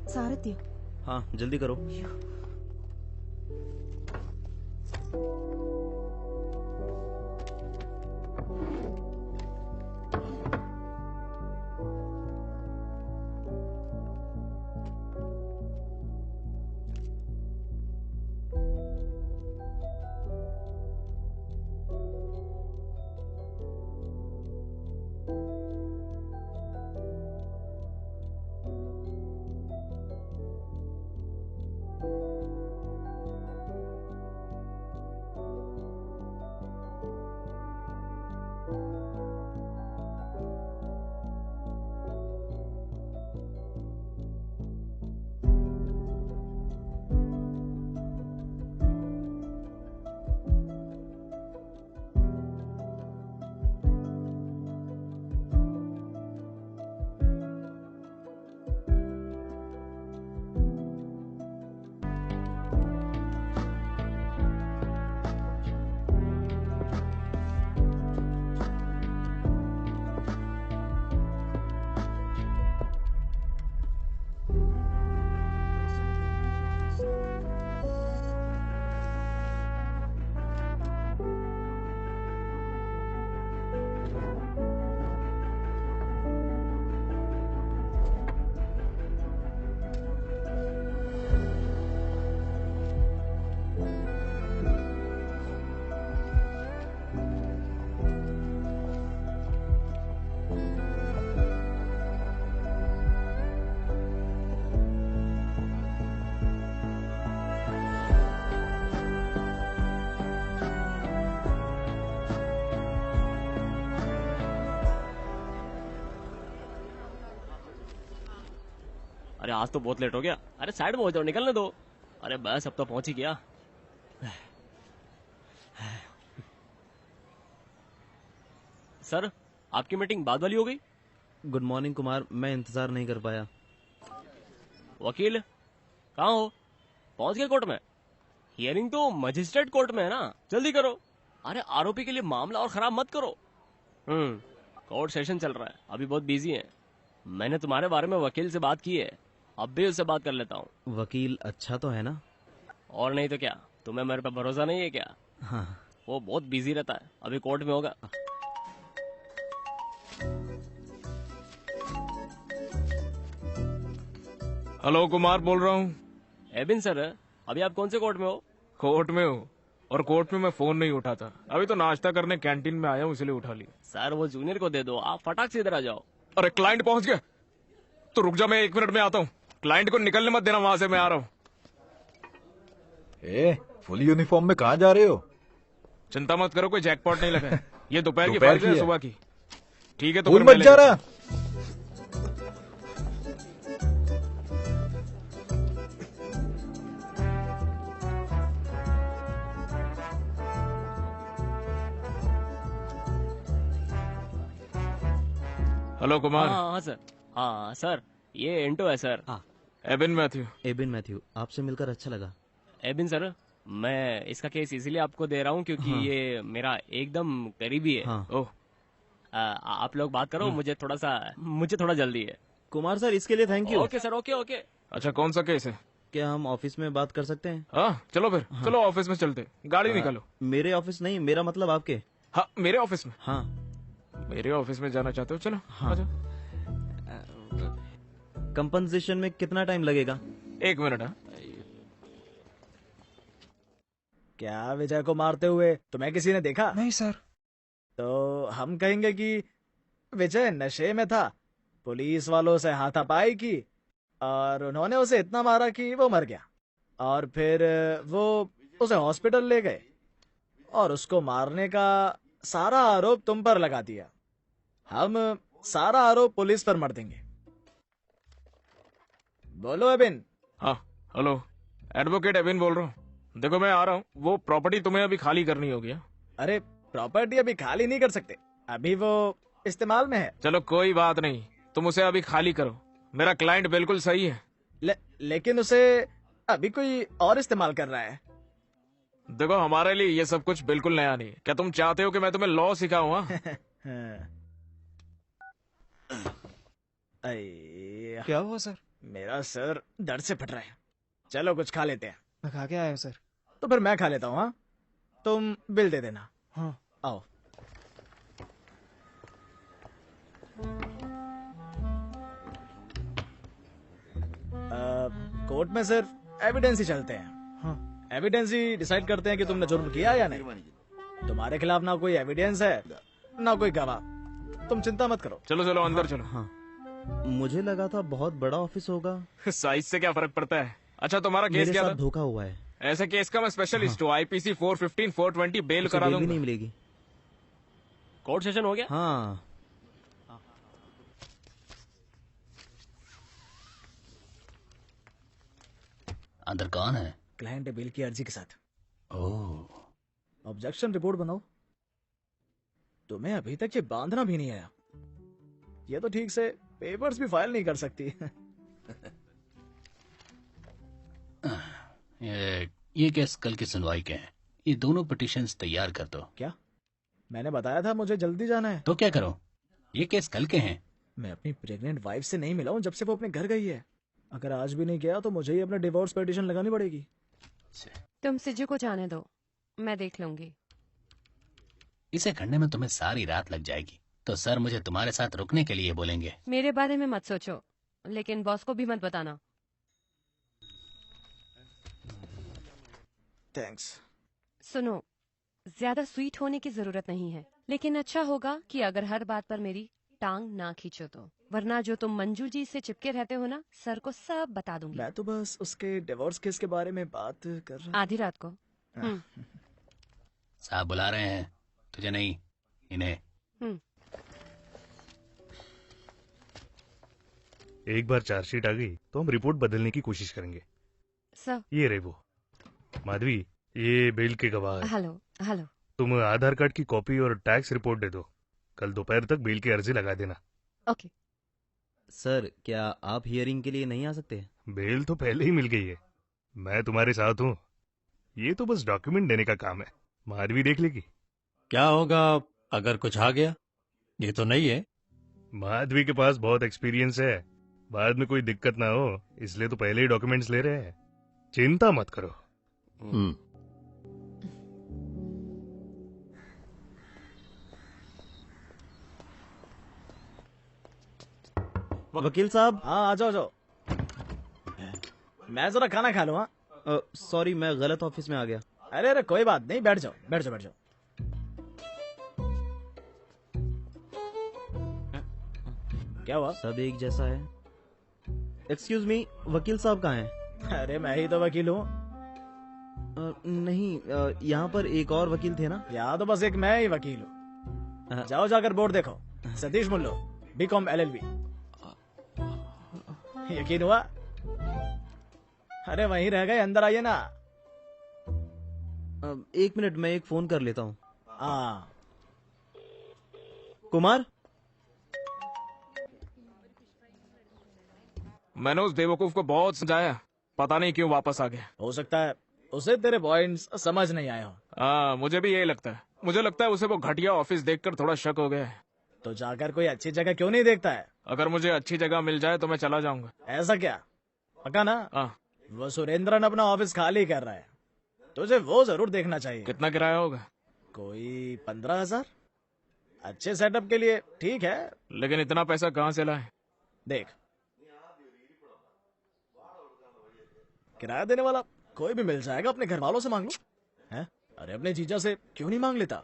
सारथ्य। हाँ जल्दी करो। अरे आज तो बहुत लेट हो गया। अरे साइड में हो जाओ, निकलने दो। अरे बस अब तो पहुंच ही गया। सर आपकी मीटिंग बाद वाली हो गई। गुड मॉर्निंग कुमार, मैं इंतजार नहीं कर पाया। वकील कहाँ हो? पहुंच गए कोर्ट में? हियरिंग तो मजिस्ट्रेट कोर्ट में है ना, जल्दी करो। अरे आरोपी के लिए मामला और खराब मत करो। कोर्ट सेशन चल रहा है, अभी बहुत बिजी है। मैंने तुम्हारे बारे में वकील से बात की है, अब भी उससे बात कर लेता हूँ। वकील अच्छा तो है ना? और नहीं तो क्या, तुम्हें मेरे पे भरोसा नहीं है क्या? हाँ। वो बहुत बिजी रहता है, अभी कोर्ट में होगा। हेलो कुमार बोल रहा हूँ। एबिन सर, अभी आप कौन से कोर्ट में हो? कोर्ट में हूँ, और कोर्ट में मैं फोन नहीं उठाता। अभी तो नाश्ता करने कैंटीन में आया हूँ, इसलिए उठा ली। सर वो जूनियर को दे दो, आप फटाक से इधर आ जाओ। अरे क्लाइंट पहुंच गया, तो रुक जा, मैं 1 मिनट में आता हूँ। क्लाइंट को निकलने मत देना वहां से, मैं आ रहा हूँ। फुल यूनिफॉर्म में कहाँ जा रहे हो? चिंता मत करो, कोई जैकपॉट नहीं लगा है। ये दोपहर की दोपहर फाइल है, की सुबह की। ठीक है तो फूल फिर मैं मत जा रहा। हेलो कुमार। हाँ सर। हाँ सर, ये इंटो है सर। हाँ एबिन मैथ्यू। एबिन मैथ्यू, आपसे मिलकर अच्छा लगा। एबिन सर, मैं इसका केस इसीलिए आपको दे रहा हूँ क्योंकि हाँ। ये मेरा एकदम करीबी है। हाँ। ओह, आप लोग बात करो, मुझे थोड़ा जल्दी है। कुमार सर इसके लिए thank you. Okay sir, okay okay. अच्छा कौन सा केस है? क्या हम ऑफिस में बात कर सकते हैं? हाँ चलो फिर। हाँ। चलो ऑफिस में चलते, गाड़ी निकालो। मेरे ऑफिस नहीं, मेरा मतलब आपके। हाँ मेरे ऑफिस में। हाँ मेरे ऑफिस में जाना चाहते हो? चलो हाँ। आ जाओ। कंपनसेशन में कितना टाइम लगेगा? 1 मिनट। हाँ क्या विजय को मारते हुए तुम्हें किसी ने देखा? नहीं सर। तो हम कहेंगे कि विजय नशे में था, पुलिस वालों से हाथापाई की और उन्होंने उसे इतना मारा कि वो मर गया, और फिर वो उसे हॉस्पिटल ले गए और उसको मारने का सारा आरोप तुम पर लगा दिया। हम सारा आरोप पुलिस पर मर देंगे। बोलो एबिन। हाँ हेलो, एडवोकेट एबिन बोल रहा हूँ। देखो मैं आ रहा हूँ, वो प्रॉपर्टी तुम्हें अभी खाली करनी होगी। अरे प्रॉपर्टी अभी खाली नहीं कर सकते, अभी वो इस्तेमाल में है। चलो कोई बात नहीं, तुम उसे अभी खाली करो। मेरा क्लाइंट बिल्कुल सही है। लेकिन उसे अभी कोई और इस्तेमाल कर रहा है। देखो हमारे लिए ये सब कुछ बिल्कुल नया नहीं है। क्या तुम चाहते हो कि मैं तुम्हें लॉ सिखाऊं? हाँ? अय्या, क्या हुआ सर? मेरा सर दर्द से फट रहा है। चलो कुछ खा लेते हैं। मैं खा के आया हूँ सर। तो फिर मैं खा लेता हूँ। हाँ, तुम बिल दे देना। हाँ। आओ। कोर्ट में सिर्फ एविडेंस ही चलते हैं। हाँ। एविडेंस ही डिसाइड करते हैं कि तुमने जुर्म किया या नहीं। तुम्हारे खिलाफ ना कोई एविडेंस है ना कोई गवाह। तुम चिंता मत करो। चलो चलो अंदर चलो। हाँ, मुझे लगा था बहुत बड़ा ऑफिस होगा। साइज से क्या फर्क पड़ता है? अच्छा तुम्हारा केस मेरे क्या साथ था? धोखा हुआ है। ऐसे केस का मैं स्पेशलिस्ट हूँ। आईपीसी 415 420 बेल उसे करा बेल भी दूंगा। नहीं मिलेगी। कोर्ट सेशन हो गया? हाँ, अंदर कौन है? क्लाइंट बिल की अर्जी के साथ। ओह, ऑब्जेक्शन रिपोर्ट बनाओ। तुम्हें अभी तक ये बांधना भी नहीं आया। ये तो ठीक से पेपर्स भी फाइल नहीं कर सकती। ये केस कल की सुनवाई के हैं। ये दोनों पिटिशंस तैयार कर दो। क्या? मैंने बताया था मुझे जल्दी जाना है। तो क्या करो? ये केस कल के हैं। मैं अपनी प्रेग्नेंट वाइफ से नहीं मिला हूँ जब से वो अपने घर गई है। अगर आज भी नहीं गया तो मुझे ही अपना डिवोर्स पिटीशन लगानी पड़ेगी। तुम सिजू को जाने दो, मैं देख लूंगी। इसे करने में तुम्हें सारी रात लग जाएगी, तो सर मुझे तुम्हारे साथ रुकने के लिए बोलेंगे। मेरे बारे में मत सोचो, लेकिन बॉस को भी मत बताना। थैंक्स। सुनो, ज्यादा स्वीट होने की जरूरत नहीं है, लेकिन अच्छा होगा कि अगर हर बात पर मेरी टांग ना खींचो तो, वरना जो तुम मंजू जी से चिपके रहते हो ना, सर को सब बता दूंगी। मैं तो बस उसके डिवोर्स केस के बारे में बात कर रहा। आधी रात को। साहब बुला रहे हैं, तुझे नहीं, इन्हें। एक बार चार्जशीट आ गई तो हम रिपोर्ट बदलने की कोशिश करेंगे। सर। ये रहे वो। माधवी, ये बेल के गवाह है। Hello hello. तुम आधार कार्ड की कॉपी और टैक्स रिपोर्ट दे दो। कल दोपहर तक बेल की अर्जी लगा देना। ओके। सर क्या आप हियरिंग के लिए नहीं आ सकते? बेल तो पहले ही मिल गई है। मैं तुम्हारे साथ हूँ। ये तो बस डॉक्यूमेंट देने का काम है। माधवी देख लेगी। क्या होगा अगर कुछ आ गया? ये तो नहीं है। माधवी के पास बहुत एक्सपीरियंस है। बाद में कोई दिक्कत ना हो इसलिए तो पहले ही डॉक्यूमेंट्स ले रहे हैं। चिंता मत करो। वकील साहब। हाँ आ जाओ जाओ। मैं जरा खाना खा लूँ। हाँ सॉरी, मैं गलत ऑफिस में आ गया। अरे अरे कोई बात नहीं, बैठ जाओ बैठ जाओ बैठ जाओ। क्या हुआ? सब एक जैसा है। एक्सक्यूज मी, वकील साहब कहाँ हैं? अरे मैं ही तो वकील हूँ। नहीं, यहाँ पर एक और वकील थे ना? यहाँ तो बस एक मैं ही वकील हूँ। जाओ जाकर बोर्ड देखो। Satish Mullo, BCom LLB। यकीन हुआ? अरे वहीं रह गए, अंदर आइए ना। एक मिनट, मैं एक फोन कर लेता हूँ। हाँ कुमार। मैंने उस बेवकूफ को बहुत समझाया, पता नहीं क्यों वापस आ गया। हो सकता है उसे तेरे पॉइंट्स समझ नहीं आए हो। हाँ मुझे भी यही लगता है। मुझे लगता है उसे वो घटिया ऑफिस देखकर थोड़ा शक हो गया है। तो जाकर कोई अच्छी जगह क्यों नहीं देखता है? अगर मुझे अच्छी जगह मिल जाए तो मैं चला जाऊंगा। ऐसा क्या? पक्का ना? हाँ। वो सुरेंद्रन अपना ऑफिस खाली कर रहा है, तुझे वो जरूर देखना चाहिए। कितना किराया होगा? कोई 15,000। अच्छे सेटअप के लिए ठीक है, लेकिन इतना पैसा कहाँ से लाए? देख, किराया देने वाला कोई भी मिल जाएगा। अपने घर वालों से मांग लो। हैं? अरे अपने जीजा से क्यों नहीं मांग लेता?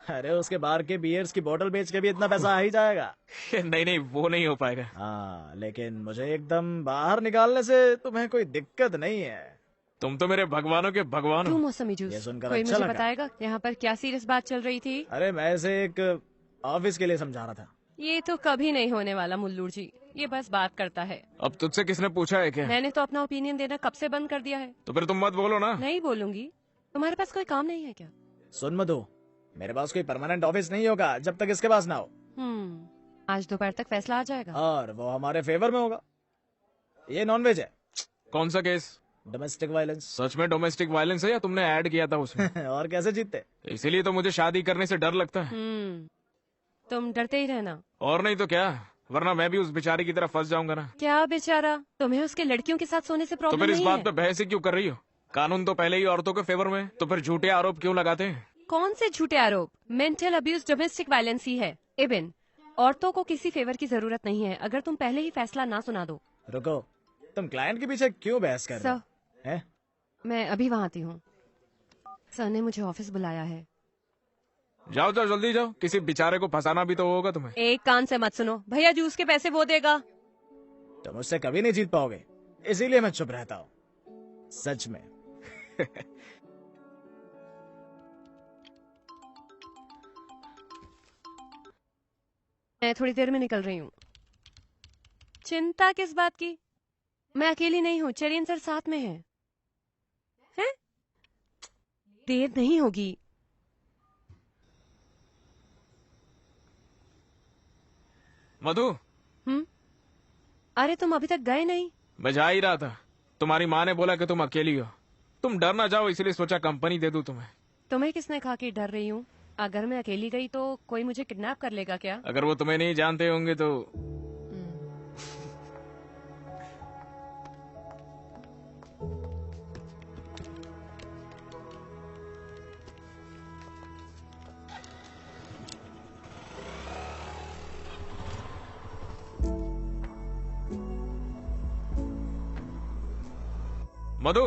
अरे उसके बाहर के बियर्स की बोतल बेच के भी इतना पैसा आ ही जाएगा। नहीं नहीं, वो नहीं हो पाएगा। हाँ लेकिन मुझे एकदम बाहर निकालने से तुम्हें कोई दिक्कत नहीं है। तुम तो मेरे भगवानों के भगवान क्यों हो। मौसमी जूस? ये सुनकर कोई अच्छा मुझे लगा। बताएगा यहाँ पर क्या सीरियस बात चल रही थी? अरे मैं इसे एक ऑफिस के लिए समझा रहा था। ये तो कभी नहीं होने वाला मुल्लूर जी, ये बस बात करता है। अब तुझसे किसने पूछा है क्या? मैंने तो अपना ओपिनियन देना कब से बंद कर दिया है। तो फिर तुम मत बोलो ना। नहीं बोलूंगी। तुम्हारे पास कोई काम नहीं है क्या? सुन मधु, मेरे पास कोई परमानेंट ऑफिस नहीं होगा जब तक इसके पास ना हो। आज दोपहर तक फैसला आ जाएगा और वो हमारे फेवर में होगा। ये नॉनवेज है। कौन सा केस? Domestic violence. सच में डोमेस्टिक वायलेंस है या तुमने ऐड किया था उसमें? और कैसे जीतते? इसीलिए तो मुझे शादी करने से डर लगता है। तुम डरते ही रहना। और नहीं तो क्या, वरना मैं भी उस बेचारे की तरह फंस जाऊंगा ना। क्या बेचारा? तुम्हें उसके लड़कियों के साथ सोने से तो प्रॉब्लम फिर इस नहीं बात है? पे बहस ही क्यों कर रही हो? कानून तो पहले ही औरतों के फेवर में है, तो फिर झूठे आरोप क्यों लगाते हैं? कौन से झूठे आरोप? मेंटल अब्यूज डोमेस्टिक वायलेंस ही है। इबिन, औरतों को किसी फेवर की जरूरत नहीं है अगर तुम पहले ही फैसला ना सुना दो। रुको, तुम क्लाइंट के पीछे क्यों बहस कर रहे हो? हैं? मैं अभी वहाँ आती हूँ। सर ने मुझे ऑफिस बुलाया है। जाओ जाओ जल्दी जाओ, किसी बेचारे को फंसाना भी तो होगा तुम्हें। एक कान से मत सुनो, भैया जूस के पैसे वो देगा। तुम मुझसे कभी नहीं जीत पाओगे, इसीलिए मैं चुप रहता हूँ। सच में। मैं थोड़ी देर में निकल रही हूँ। चिंता किस बात की? मैं अकेली नहीं हूँ, चेरियन सर साथ में हैं। देर नहीं होगी। मधु, अरे तुम अभी तक गए नहीं? मैं जा ही रहा था। तुम्हारी माँ ने बोला कि तुम अकेली हो, तुम डर ना जाओ, इसलिए सोचा कंपनी दे दूं तुम्हें। तुम्हें किसने कहा कि डर रही हूँ? अगर मैं अकेली गई तो कोई मुझे किडनैप कर लेगा क्या? अगर वो तुम्हें नहीं जानते होंगे तो। मधु,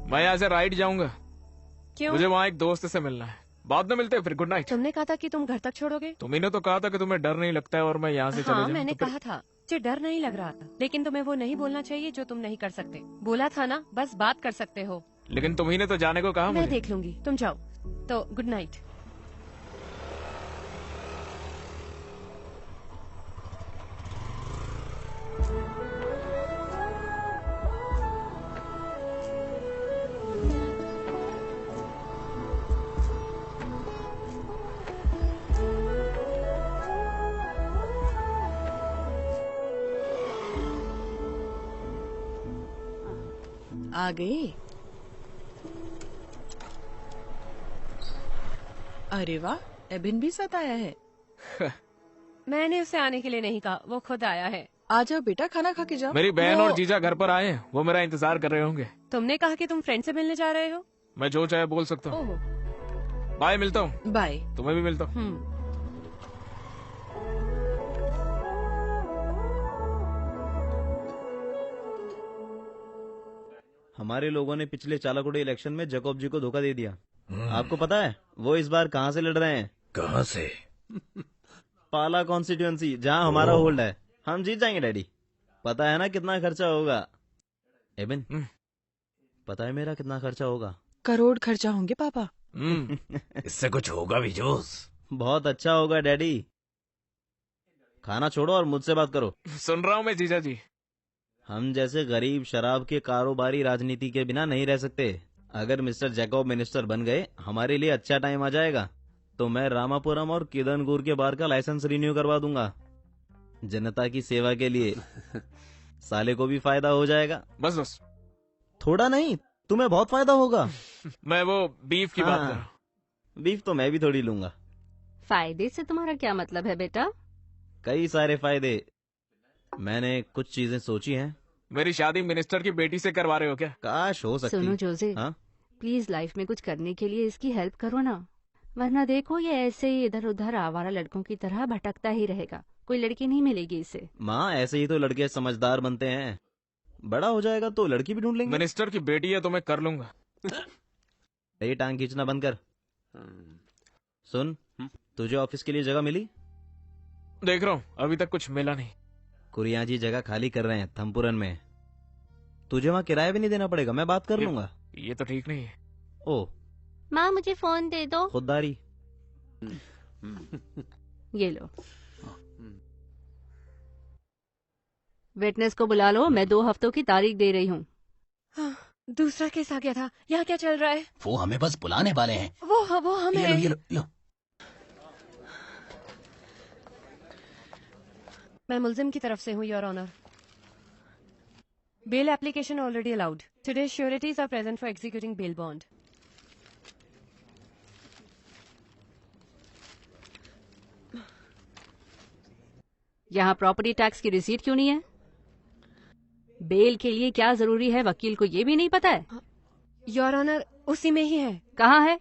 मैं यहाँ से राइड जाऊंगा। क्यों? मुझे वहाँ एक दोस्त से मिलना है, बाद में मिलते हैं फिर। Good night. तुमने कहा था कि तुम घर तक छोड़ोगे। तुम्ही ने तो कहा था कि तुम्हें डर नहीं लगता है और मैं यहाँ से चले जाऊँ। मैंने तो फिर... कहा था मुझे डर नहीं लग रहा था, लेकिन तुम्हें वो नहीं बोलना चाहिए जो तुम नहीं कर सकते। बोला था ना, बस बात कर सकते हो। लेकिन तुम्ही ने तो जाने को कहा मैं मुझे। देख लूंगी, तुम जाओ। तो गुड नाइट। आ गए? अरे वाह, एबिन भी साथ आया है। मैंने उसे आने के लिए नहीं कहा, वो खुद आया है। आ जाओ बेटा, खाना खा के जाओ। मेरी बहन और जीजा घर पर आए हैं, वो मेरा इंतजार कर रहे होंगे। तुमने कहा कि तुम फ्रेंड से मिलने जा रहे हो। मैं जो चाहे बोल सकता हूँ। बाय, मिलता हूँ। बाय। तुम्हें भी मिलता हूँ। हमारे लोगों ने पिछले चालाकुड़ी इलेक्शन में जैकब जी को धोखा दे दिया। आपको पता है वो इस बार कहाँ से लड़ रहे हैं? कहाँ से? पाला कॉन्स्टिट्यूएंसी, जहाँ हमारा होल्ड है। हम जीत जाएंगे डैडी। पता है ना कितना खर्चा होगा? एबिन, पता है मेरा कितना खर्चा होगा? करोड़ खर्चा होंगे पापा। इससे कुछ होगा भी जोश। बहुत अच्छा होगा डैडी। खाना छोड़ो और मुझसे बात करो। सुन रहा हूँ मैं जीजा जी। हम जैसे गरीब शराब के कारोबारी राजनीति के बिना नहीं रह सकते। अगर मिस्टर जैकब मिनिस्टर बन गए, हमारे लिए अच्छा टाइम आ जाएगा। तो मैं रामापुरम और किदनगुर के बार का लाइसेंस रिन्यू करवा दूंगा, जनता की सेवा के लिए। साले को भी फायदा हो जाएगा। बस बस, थोड़ा नहीं, तुम्हें बहुत फायदा होगा। मैं वो बीफ की बात कर रहा हूँ। बीफ तो मैं भी थोड़ी लूंगा। फायदे से तुम्हारा क्या मतलब है बेटा? कई सारे फायदे। मैंने कुछ चीजें सोची हैं। मेरी शादी मिनिस्टर की बेटी से करवा रहे हो क्या? काश हो सकती। सुनो जोजे, प्लीज लाइफ में कुछ करने के लिए इसकी हेल्प करो ना, वरना देखो ये ऐसे ही इधर उधर आवारा लड़कों की तरह भटकता ही रहेगा। कोई लड़की नहीं मिलेगी इसे। माँ, ऐसे ही तो लड़के समझदार बनते हैं। बड़ा हो जाएगा तो लड़की भी ढूंढ लेंगे। मिनिस्टर की बेटी है तो मैं कर लूंगा। ये टांग खींचना बंद कर। सुन, तुझे ऑफिस के लिए जगह मिली? देख रहा हूँ, अभी तक कुछ मिला नहीं। कुरिया जी जगह खाली कर रहे हैं थमपुरन में। तुझे वहाँ किराया भी नहीं देना पड़ेगा, मैं बात कर लूंगा। ये तो ठीक नहीं है। ओ माँ, मुझे फोन दे दो। खुददारी। ये लो। विटनेस को बुला लो, मैं 2 हफ्तों की तारीख दे रही हूँ। दूसरा केस आ गया था। यहाँ क्या चल रहा है? वो हमें बस बुलाने वाले हैं। वो हमें। ये लो। मैं मुल्जिम की तरफ से हूँ, your honour. Bail application already allowed. Today's sureties are present for executing bail bond. यहाँ प्रॉपर्टी टैक्स की रिसीट क्यों नहीं है? बेल के लिए क्या जरूरी है, वकील को ये भी नहीं पता है? योर ऑनर, उसी में ही है। कहाँ है?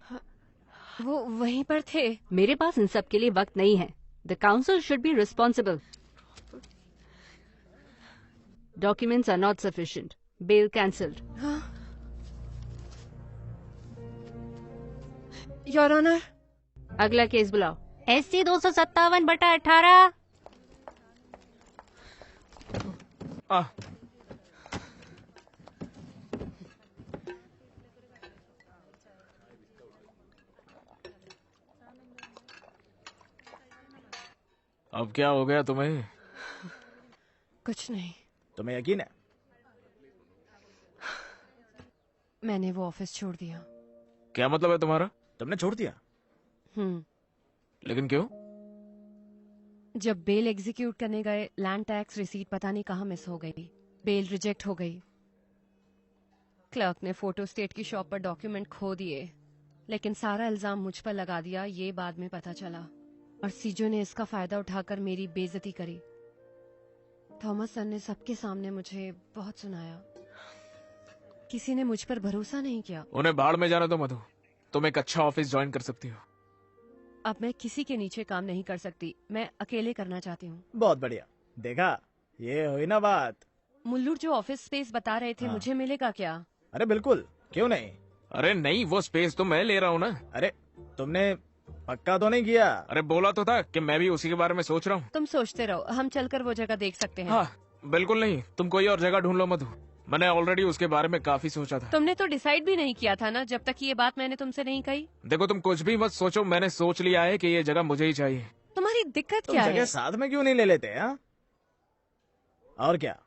वो वहीं पर थे। मेरे पास इन सब के लिए वक्त नहीं है। The counsel should be responsible. Documents are not sufficient. Bail cancelled. Your honour. अगला केस बुलाओ। SC 257/18। अब क्या हो गया तुम्हें? कुछ नहीं। तुम्हें यकीन है? मैंने वो ऑफिस छोड़ दिया। क्या मतलब है तुम्हारा? तुमने छोड़ दिया? लेकिन क्यों? जब बेल एग्जीक्यूट करने गए, लैंड टैक्स रिसीट पता नहीं कहाँ मिस हो गई। बेल रिजेक्ट हो गई। क्लर्क ने फोटो स्टेट की शॉप पर डॉक्यूमेंट खो दिए, लेकिन सारा इल्जाम मुझ पर लगा दिया। ये बाद में पता चला और सीजो ने इसका फायदा उठाकर मेरी बेइज्जती करी। थॉमस सर ने सबके सामने मुझे बहुत सुनाया। किसी ने मुझ पर भरोसा नहीं किया। उन्हें भाड़ में जाना दो मधु। तुम एक अच्छा ऑफिस ज्वाइन कर सकती हो। अब मैं किसी के नीचे काम नहीं कर सकती। मैं अकेले करना चाहती हूँ। बहुत बढ़िया। देखा, ये हुई ना बात। मुल्लू जो ऑफिस स्पेस बता रहे थे, मुझे मिलेगा क्या? अरे बिल्कुल, क्यों नहीं। अरे नहीं, वो स्पेस तो मैं ले रहा हूँ ना। अरे तुमने पक्का तो नहीं किया? अरे बोला तो था कि मैं भी उसी के बारे में सोच रहा हूँ। तुम सोचते रहो, हम चलकर वो जगह देख सकते हैं। हाँ, बिल्कुल नहीं। तुम कोई और जगह ढूंढ लो मधु। मैंने ऑलरेडी उसके बारे में काफी सोचा था। तुमने तो डिसाइड भी नहीं किया था ना, जब तक ये बात मैंने तुमसे नहीं कही। देखो, तुम कुछ भी मत सोचो। मैंने सोच लिया है कि ये जगह मुझे ही चाहिए। तुम्हारी दिक्कत क्या है? जगह साथ में क्यों नहीं ले लेते? हाँ, और क्या,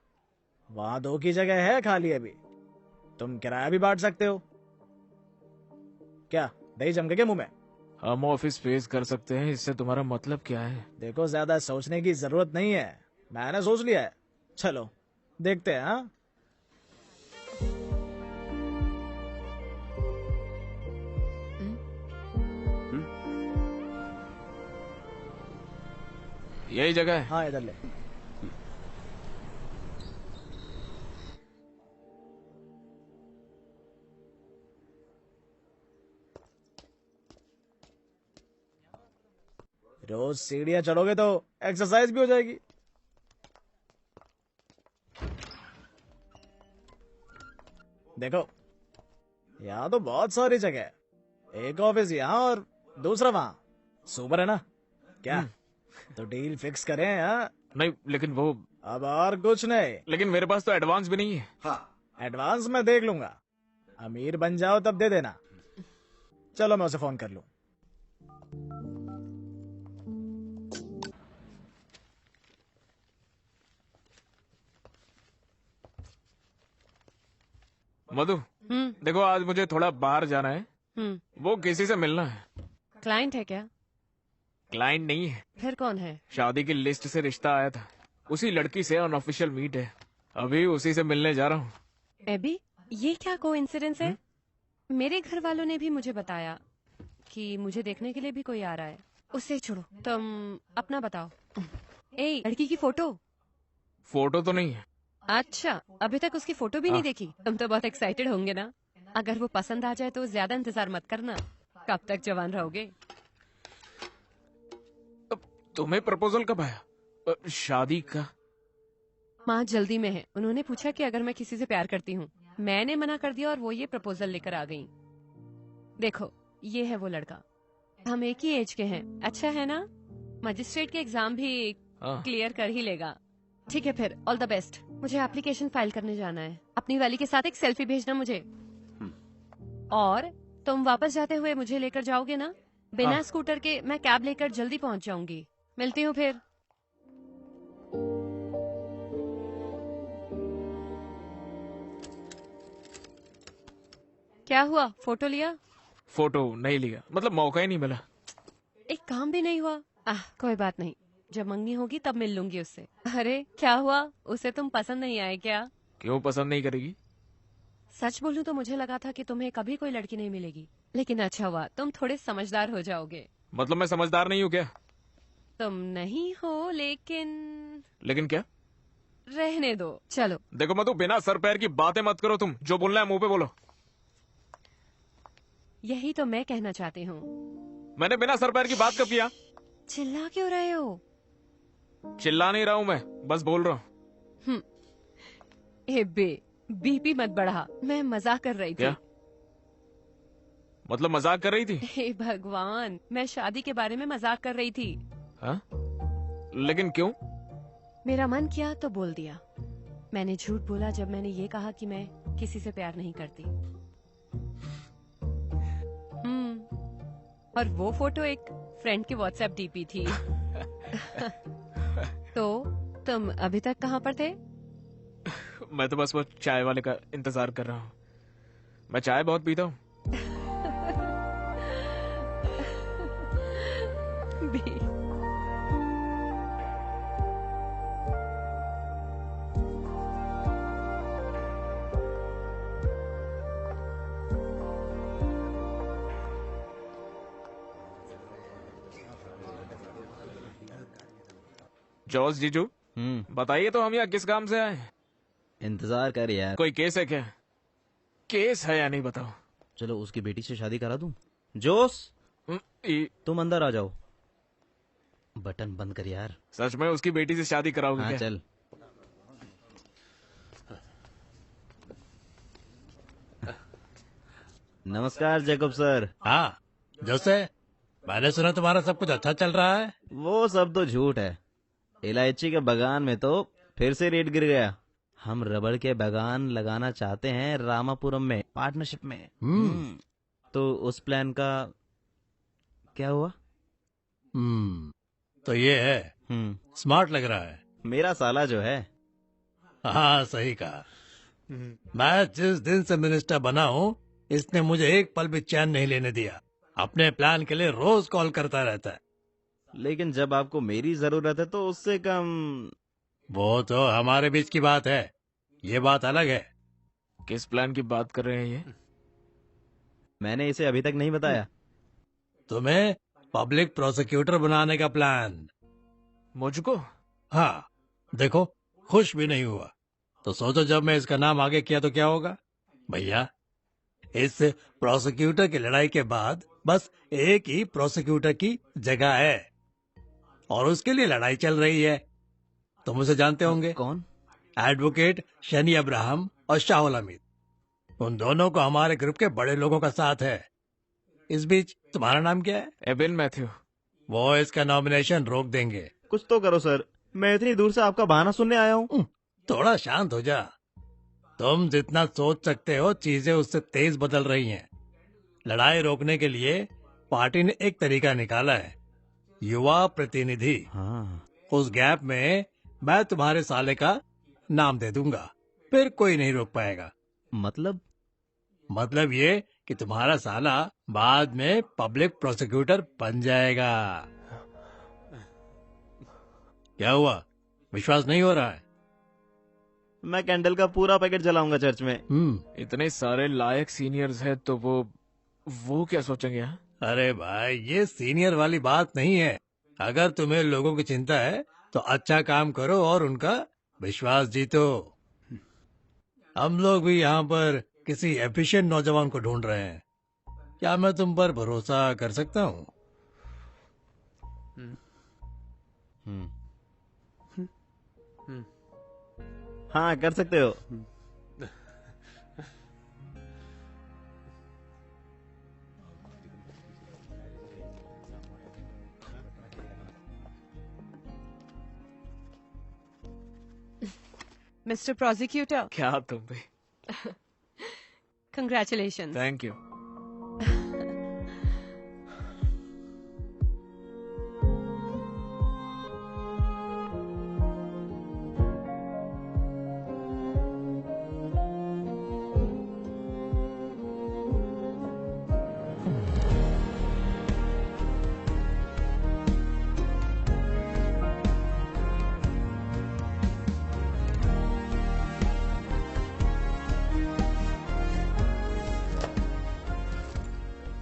वहाँ 2 की जगह है खाली अभी। तुम किराया भी बांट सकते हो। क्या दही जम गए मुंह में? हम ऑफिस स्पेस कर सकते हैं, इससे तुम्हारा मतलब क्या है? देखो, ज्यादा सोचने की जरूरत नहीं है। मैंने सोच लिया है। चलो देखते हैं। हाँ, यही जगह है। हाँ, इधर ले। रोज सीढ़ियाँ चढ़ोगे तो एक्सरसाइज भी हो जाएगी। देखो, यहाँ तो बहुत सारी जगह है। एक ऑफिस यहाँ और दूसरा वहाँ। सुपर है ना? क्या तो डील फिक्स करें? हाँ नहीं, लेकिन वो अब और कुछ नहीं। लेकिन मेरे पास तो एडवांस भी नहीं है। हाँ, एडवांस मैं देख लूंगा। अमीर बन जाओ तब दे देना। चलो मैं उसे फोन कर लूं। मधु, देखो आज मुझे थोड़ा बाहर जाना है। वो किसी से मिलना है। क्लाइंट है क्या? क्लाइंट नहीं है। फिर कौन है? शादी की लिस्ट से रिश्ता आया था, उसी लड़की से अनऑफिशियल मीट है। अभी उसी से मिलने जा रहा हूँ। एबी, ये क्या कोइंसिडेंस है? मेरे घर वालों ने भी मुझे बताया कि मुझे देखने के लिए भी कोई आ रहा है। उससे छोड़ो, तुम अपना बताओ। ए, लड़की की फोटो? फोटो तो नहीं है। अच्छा, अभी तक उसकी फोटो भी नहीं देखी? तुम तो बहुत एक्साइटेड होंगे ना। अगर वो पसंद आ जाए तो ज्यादा इंतजार मत करना। कब तक जवान रहोगे? तुम्हें प्रपोजल कब आया? शादी का? माँ जल्दी में है। उन्होंने पूछा कि अगर मैं किसी से प्यार करती हूँ। मैंने मना कर दिया और वो ये प्रपोजल लेकर आ गई। देखो, ये है वो लड़का। हम एक ही एज के हैं। अच्छा है ना? मजिस्ट्रेट के एग्जाम भी क्लियर कर ही लेगा। ठीक है फिर, ऑल द बेस्ट। मुझे एप्लीकेशन फाइल करने जाना है। अपनी वाली के साथ एक सेल्फी भेजना मुझे। और तुम वापस जाते हुए मुझे लेकर जाओगे ना? बिना स्कूटर के मैं कैब लेकर जल्दी पहुंच जाऊंगी। मिलती हूँ फिर। क्या हुआ, फोटो लिया? फोटो नहीं लिया, मतलब मौका ही नहीं मिला। एक काम भी नहीं हुआ? कोई बात नहीं, जब मंगनी होगी तब मिल लूंगी उससे। अरे क्या हुआ, उसे तुम पसंद नहीं आए क्या? क्यों पसंद नहीं करेगी? सच बोलूं तो मुझे लगा था कि तुम्हें कभी कोई लड़की नहीं मिलेगी, लेकिन अच्छा हुआ तुम थोड़े समझदार हो जाओगे। मतलब मैं समझदार नहीं हूँ क्या? तुम नहीं हो, लेकिन क्या? रहने दो, चलो। देखो मधु, बिना सर पैर की बातें मत करो, तुम जो बोलना है मुंह पे बोलो। यही तो मैं कहना चाहती हूँ। मैंने बिना सर पैर की बात कब किया? चिल्ला क्यों रहे हो? चिल्ला नहीं रहा हूँ मैं, बस बोल रहा हूँ। ए बे, बीपी मत बढ़ा, मैं मजाक कर रही थी। क्या? मतलब मजाक कर रही थी? हे भगवान, मैं शादी के बारे में मजाक कर रही थी। हाँ? लेकिन क्यों? मेरा मन किया तो बोल दिया। मैंने झूठ बोला जब मैंने ये कहा कि मैं किसी से प्यार नहीं करती। और वो फोटो एक फ्रेंड की व्हाट्सएप डीपी थी। तो तुम अभी तक कहाँ पर थे? मैं तो बस वो चाय वाले का इंतजार कर रहा हूँ। मैं चाय बहुत पीता हूँ। जॉस जीजू, बताइए तो हम यहाँ किस काम से आए? इंतजार कर यार। कोई केस है क्या? केस है या नहीं बताओ। चलो उसकी बेटी से शादी करा दूं। जोस, तुम अंदर आ जाओ। बटन बंद कर यार। सच में उसकी बेटी से शादी कराओगे? हाँ, क्या? चल। नमस्कार जैकब सर। हाँ जोसे, मैंने सुना तुम्हारा सब कुछ अच्छा चल रहा है। वो सब तो झूठ है। इलायची के बागान में तो फिर से रेट गिर गया। हम रबड़ के बागान लगाना चाहते हैं रामापुरम में, पार्टनरशिप में। तो उस प्लान का क्या हुआ? तो ये है, स्मार्ट लग रहा है। मेरा साला जो है। हाँ सही कहा। मैं जिस दिन से मिनिस्टर बना हूँ, इसने मुझे एक पल भी चैन नहीं लेने दिया। अपने प्लान के लिए रोज कॉल करता रहता है। लेकिन जब आपको मेरी जरूरत है तो उससे कम। वो तो हमारे बीच की बात है, ये बात अलग है। किस प्लान की बात कर रहे हैं ये? मैंने इसे अभी तक नहीं बताया। तुम्हें पब्लिक प्रोसिक्यूटर बनाने का प्लान। मुझको? हाँ, देखो खुश भी नहीं हुआ तो सोचो जब मैं इसका नाम आगे किया तो क्या होगा। भैया, इस प्रोसिक्यूटर की लड़ाई के बाद बस एक ही प्रोसिक्यूटर की जगह है और उसके लिए लड़ाई चल रही है। तुम उसे जानते होंगे। कौन? एडवोकेट शनी अब्राहम और शाहुल हमीद। उन दोनों को हमारे ग्रुप के बड़े लोगों का साथ है। इस बीच तुम्हारा नाम क्या है? एबिन मैथ्यू। वो इसका नॉमिनेशन रोक देंगे। कुछ तो करो सर, मैं इतनी दूर से आपका बहाना सुनने आया हूँ। थोड़ा शांत हो जा। तुम जितना सोच सकते हो चीजें उससे तेज बदल रही हैं। लड़ाई रोकने के लिए पार्टी ने एक तरीका निकाला है, युवा प्रतिनिधि। उस गैप में मैं तुम्हारे साले का नाम दे दूंगा, फिर कोई नहीं रोक पाएगा। मतलब ये कि तुम्हारा साला बाद में पब्लिक प्रोसिक्यूटर बन जाएगा। क्या हुआ, विश्वास नहीं हो रहा है? मैं कैंडल का पूरा पैकेट जलाऊंगा चर्च में। इतने सारे लायक सीनियर्स हैं तो वो क्या सोचेंगे? हाँ? अरे भाई, ये सीनियर वाली बात नहीं है। अगर तुम्हें लोगों की चिंता है तो अच्छा काम करो और उनका विश्वास जीतो। हम लोग भी यहाँ पर किसी एफिशिएंट नौजवान को ढूंढ रहे हैं। क्या मैं तुम पर भरोसा कर सकता हूँ? हाँ, कर सकते हो। Mister prosecutor. क्या तुम भी? Congratulation. Thank you.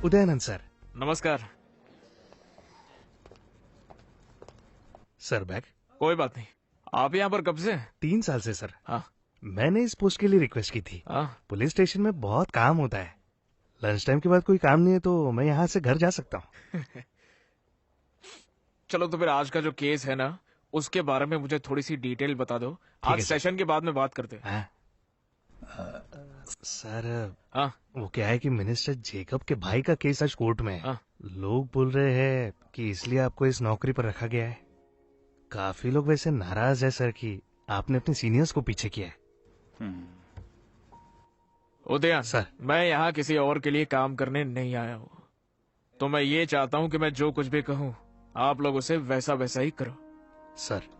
Udayanand sir. नमस्कार सर बैग। कोई बात नहीं। आप यहाँ पर कब से? 3 साल से सर। हाँ। मैंने इस पोस्ट के लिए रिक्वेस्ट की थी। हाँ। पुलिस स्टेशन में बहुत काम होता है, लंच टाइम के बाद कोई काम नहीं है तो मैं यहाँ से घर जा सकता हूँ। चलो तो फिर आज का जो केस है ना, उसके बारे में मुझे थोड़ी सी डिटेल बता दो। आज सेशन के बाद में बात करते हैं। सर हाँ। वो क्या है कि मिनिस्टर जेकब के भाई का केस आज कोर्ट में है। हाँ। लोग बोल रहे हैं कि इसलिए आपको इस नौकरी पर रखा गया है। काफी लोग वैसे नाराज है सर कि आपने अपने सीनियर्स को पीछे किया है। उदयन सर, मैं यहाँ किसी और के लिए काम करने नहीं आया हूँ, तो मैं ये चाहता हूँ कि मैं जो कुछ भी कहूँ आप लोग उसे वैसा वैसा ही करो। सर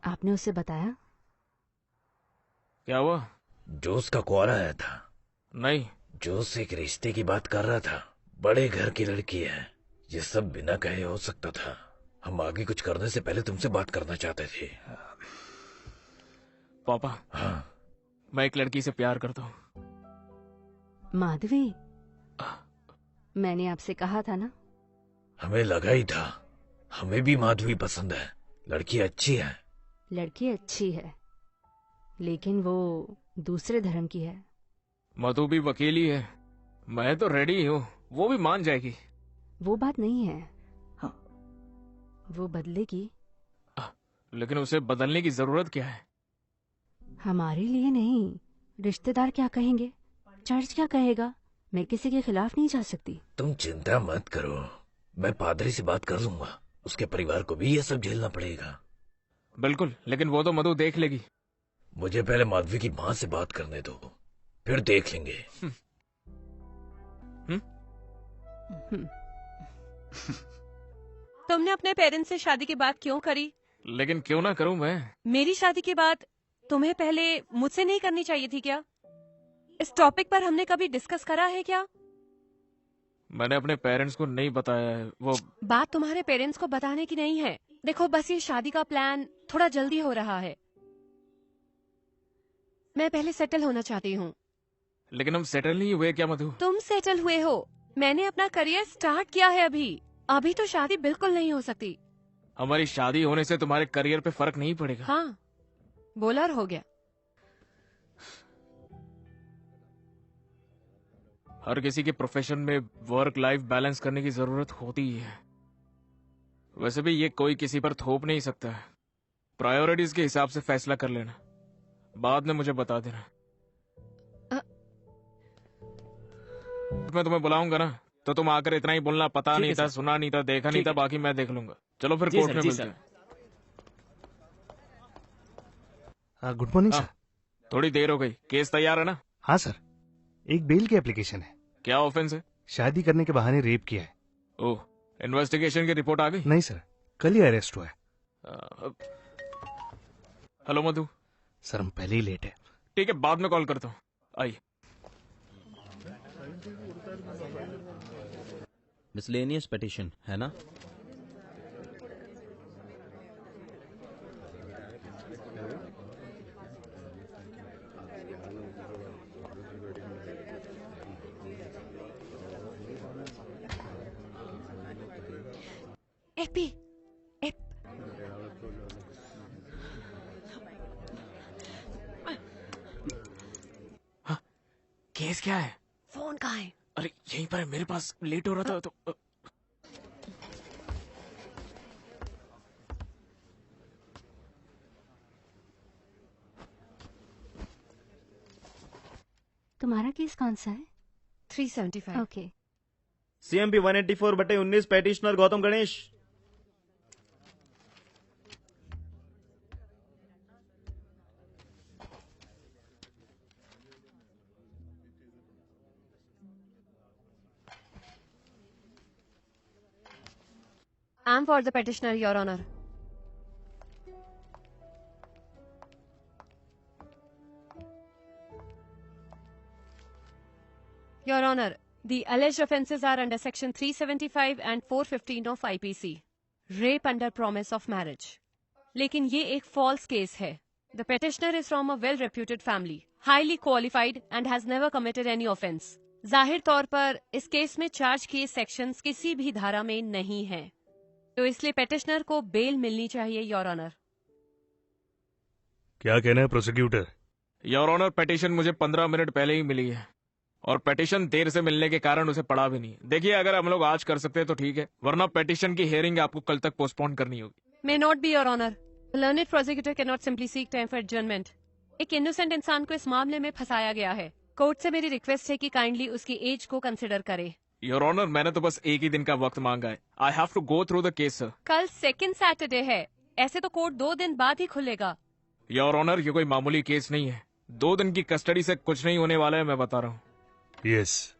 आपने उसे बताया? क्या हुआ? जोस का कॉल आया था। नहीं। जोस एक रिश्ते की बात कर रहा था, बड़े घर की लड़की है। ये सब बिना कहे हो सकता था। हम आगे कुछ करने से पहले तुमसे बात करना चाहते थे। पापा। हाँ। मैं एक लड़की से प्यार करता हूँ। माधवी, मैंने आपसे कहा था ना। हमें लगा ही था। हमें भी माधवी पसंद है। लड़की अच्छी है। लड़की अच्छी है, लेकिन वो दूसरे धर्म की है। मधु भी वकील ही है। मैं तो रेडी हूँ, वो भी मान जाएगी। वो बात नहीं है। हाँ। वो बदलेगी। लेकिन उसे बदलने की जरूरत क्या है? हमारे लिए नहीं, रिश्तेदार क्या कहेंगे, चर्च क्या कहेगा। मैं किसी के खिलाफ नहीं जा सकती। तुम चिंता मत करो, मैं पादरी से बात कर लूंगा। उसके परिवार को भी ये सब झेलना पड़ेगा। बिल्कुल, लेकिन वो तो मधु देख लेगी। मुझे पहले माधवी की माँ से बात करने दो, फिर देख लेंगे। तुमने अपने पेरेंट्स से शादी की बात क्यों करी? लेकिन क्यों ना करूं मैं? मेरी शादी की बात तुम्हें पहले मुझसे नहीं करनी चाहिए थी क्या? इस टॉपिक पर हमने कभी डिस्कस करा है क्या? मैंने अपने पेरेंट्स को नहीं बताया है। वो बात तुम्हारे पेरेंट्स को बताने की नहीं है। देखो, बस ये शादी का प्लान थोड़ा जल्दी हो रहा है। मैं पहले सेटल होना चाहती हूँ। लेकिन हम सेटल नहीं हुए क्या मधु? तुम सेटल हुए हो, मैंने अपना करियर स्टार्ट किया है। अभी तो शादी बिल्कुल नहीं हो सकती। हमारी शादी होने से तुम्हारे करियर पे फर्क नहीं पड़ेगा। हाँ, बोलर हो गया। हर किसी के प्रोफेशन में वर्क लाइफ बैलेंस करने की जरूरत होती ही है। वैसे भी ये कोई किसी पर थोप नहीं सकता है। प्रायोरिटीज के हिसाब से फैसला कर लेना, बाद में मुझे बता देना। मैं तुम्हें बुलाऊंगा ना, तो तुम आकर इतना ही बोलना, पता नहीं था, सुना नहीं था, देखा नहीं था, बाकी मैं देख लूंगा। चलो फिर कोर्ट में मिलते हैं। Good morning sir. थोड़ी देर हो गई, केस तैयार है ना? हाँ सर, एक बेल की एप्लीकेशन है। क्या ऑफेंस है? शादी करने के बहाने रेप किया है। ओह, इन्वेस्टिगेशन की रिपोर्ट आ गई? नहीं सर, कल ही अरेस्ट हुआ है। हेलो मधु। सर हम पहले ही लेट है। ठीक है, बाद में कॉल करता हूँ। आइए। मिसलेनियस पिटीशन है ना? एपी, हाँ, केस क्या है? फोन कहाँ है? अरे यहीं पर है, मेरे पास। लेट हो रहा था तो तुम्हारा केस कौन सा है? 375। Okay. CMP 184/19 petitioner Gautam Ganesh. I'm for the petitioner, Your Honor. Your honour, the alleged offences are under section 375 and 415 of IPC, rape under promise of marriage. लेकिन ये एक false case है. The petitioner is from a well-reputed family, highly qualified and has never committed any offence. जाहिर तौर पर इस case में charge किए सेक्शंस किसी भी धारा में नहीं हैं, तो इसलिए पेटिशनर को बेल मिलनी चाहिए, योर ऑनर। क्या कहना है प्रोसिक्यूटर? योर ऑनर, पेटिशन मुझे 15 मिनट पहले ही मिली है और पेटिशन देर से मिलने के कारण उसे पढ़ा भी नहीं। देखिए, अगर हम लोग आज कर सकते हैं तो ठीक है, वरना पेटिशन की हियरिंग आपको कल तक पोस्टपोन करनी होगी। May not be, your honour. Learned prosecutor can not simply seek time for adjournment. एक इनोसेंट इंसान को इस मामले में फंसाया गया है। कोर्ट से मेरी रिक्वेस्ट है कि काइंडली उसकी एज को कंसिडर करे। योर ऑनर, मैंने तो बस एक ही दिन का वक्त मांगा है। I have to go through the case sir. कल सेकंड सैटरडे है, ऐसे तो कोर्ट 2 दिन बाद ही खुलेगा। योर ऑनर, ये कोई मामूली केस नहीं है। 2 दिन की कस्टडी से कुछ नहीं होने वाला है, मैं बता रहा हूँ। यस,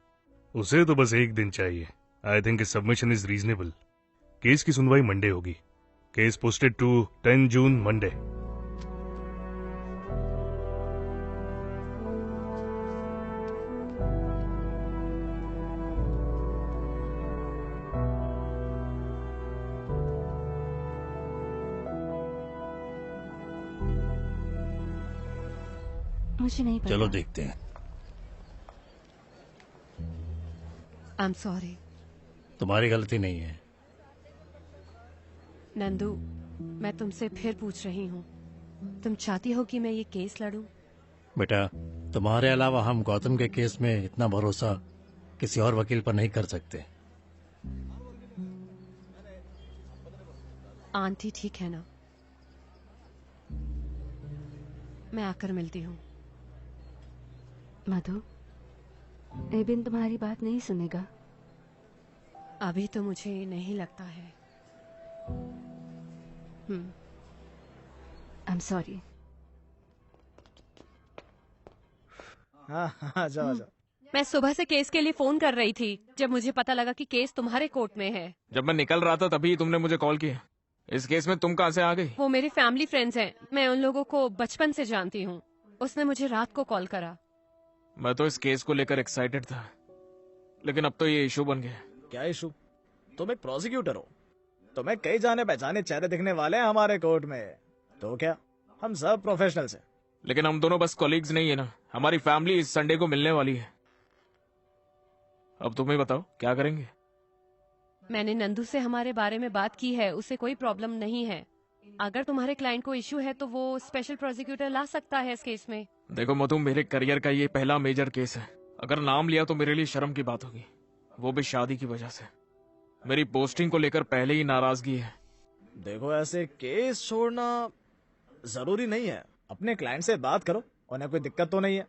उसे तो बस 1 दिन चाहिए। I think submission is reasonable. Case की सुनवाई मंडे होगी। Case posted to 10 June Monday. मुझे नहीं पता। चलो देखते हैं। I am sorry. तुम्हारी गलती नहीं है। नंदू, मैं तुमसे फिर पूछ रही हूँ, तुम चाहती हो कि मैं ये केस लड़ूं? बेटा, तुम्हारे अलावा हम गौतम के केस में इतना भरोसा किसी और वकील पर नहीं कर सकते। आंटी ठीक है ना? मैं आकर मिलती हूँ। मधु, एबिन तुम्हारी बात नहीं सुनेगा। अभी तो मुझे नहीं लगता है। आई एम सॉरी। हाँ, जाओ। मैं सुबह से केस के लिए फोन कर रही थी, जब मुझे पता लगा कि केस तुम्हारे कोर्ट में है। जब मैं निकल रहा था तभी तुमने मुझे कॉल किया। इस केस में तुम कहाँ से आ गई? वो मेरे फैमिली फ्रेंड्स हैं, मैं उन लोगों को बचपन से जानती हूँ। उसने मुझे रात को कॉल करा। मैं तो इस केस को लेकर एक्साइटेड था, लेकिन अब तो ये इशू बन गया। क्या इशू? तुम एक प्रोसिक्यूटर हो, तुम्हें कई जाने पहचाने चेहरे दिखने वाले हैं हमारे कोर्ट में। तो क्या, हम सब प्रोफेशनल्स हैं। लेकिन हम दोनों बस कॉलीग्स नहीं है ना। हमारी फैमिली इस संडे को मिलने वाली है। अब तुम्हें बताओ क्या करेंगे? मैंने नंदू से हमारे बारे में बात की है, उसे कोई प्रॉब्लम नहीं है। अगर तुम्हारे क्लाइंट को इशू है तो वो स्पेशल प्रोसिक्यूटर ला सकता है इस केस में। देखो मधु, मेरे करियर का ये पहला मेजर केस है। अगर नाम लिया तो मेरे लिए शर्म की बात होगी, वो भी शादी की वजह से। मेरी पोस्टिंग को लेकर पहले ही नाराजगी है। देखो, ऐसे केस छोड़ना जरूरी नहीं है। अपने क्लाइंट से बात करो, उन्हें कोई दिक्कत तो नहीं है,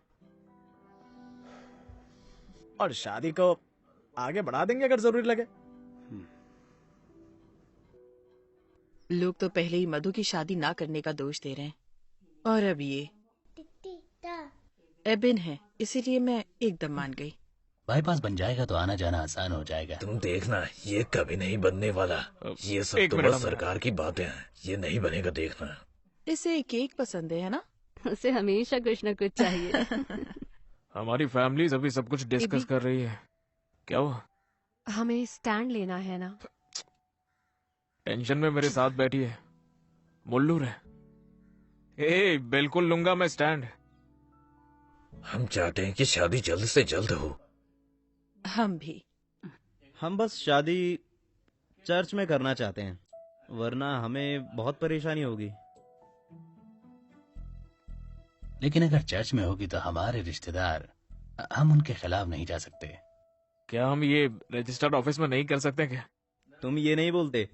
और शादी को आगे बढ़ा देंगे अगर जरूरी लगे। लोग तो पहले ही मधु की शादी ना करने का दोष दे रहे हैं, और अब ये एबिन है, इसीलिए मैं एकदम मान गई। बाईपास बन जाएगा तो आना जाना आसान हो जाएगा। तुम देखना, ये कभी नहीं बनने वाला। ये सब तो बस सरकार की बातें हैं, ये नहीं बनेगा, देखना। इसे केक पसंद है ना? उसे हमेशा कुछ न कुछ चाहिए। हमारी फैमिली अभी सब कुछ डिस्कस कर रही है। क्या हुआ? हमें स्टैंड लेना है ना? टेंशन में मेरे साथ बैठी है, मुल्लूर है। ए, बिल्कुल लूंगा मैं स्टैंड। हम चाहते हैं कि शादी जल्द से जल्द हो। हम भी। हम बस शादी चर्च में करना चाहते हैं, वरना हमें बहुत परेशानी होगी। लेकिन अगर चर्च में होगी तो हमारे रिश्तेदार, हम उनके खिलाफ नहीं जा सकते। क्या हम ये रजिस्टर्ड ऑफिस में नहीं कर सकते क्या? तुम ये नहीं बोलते।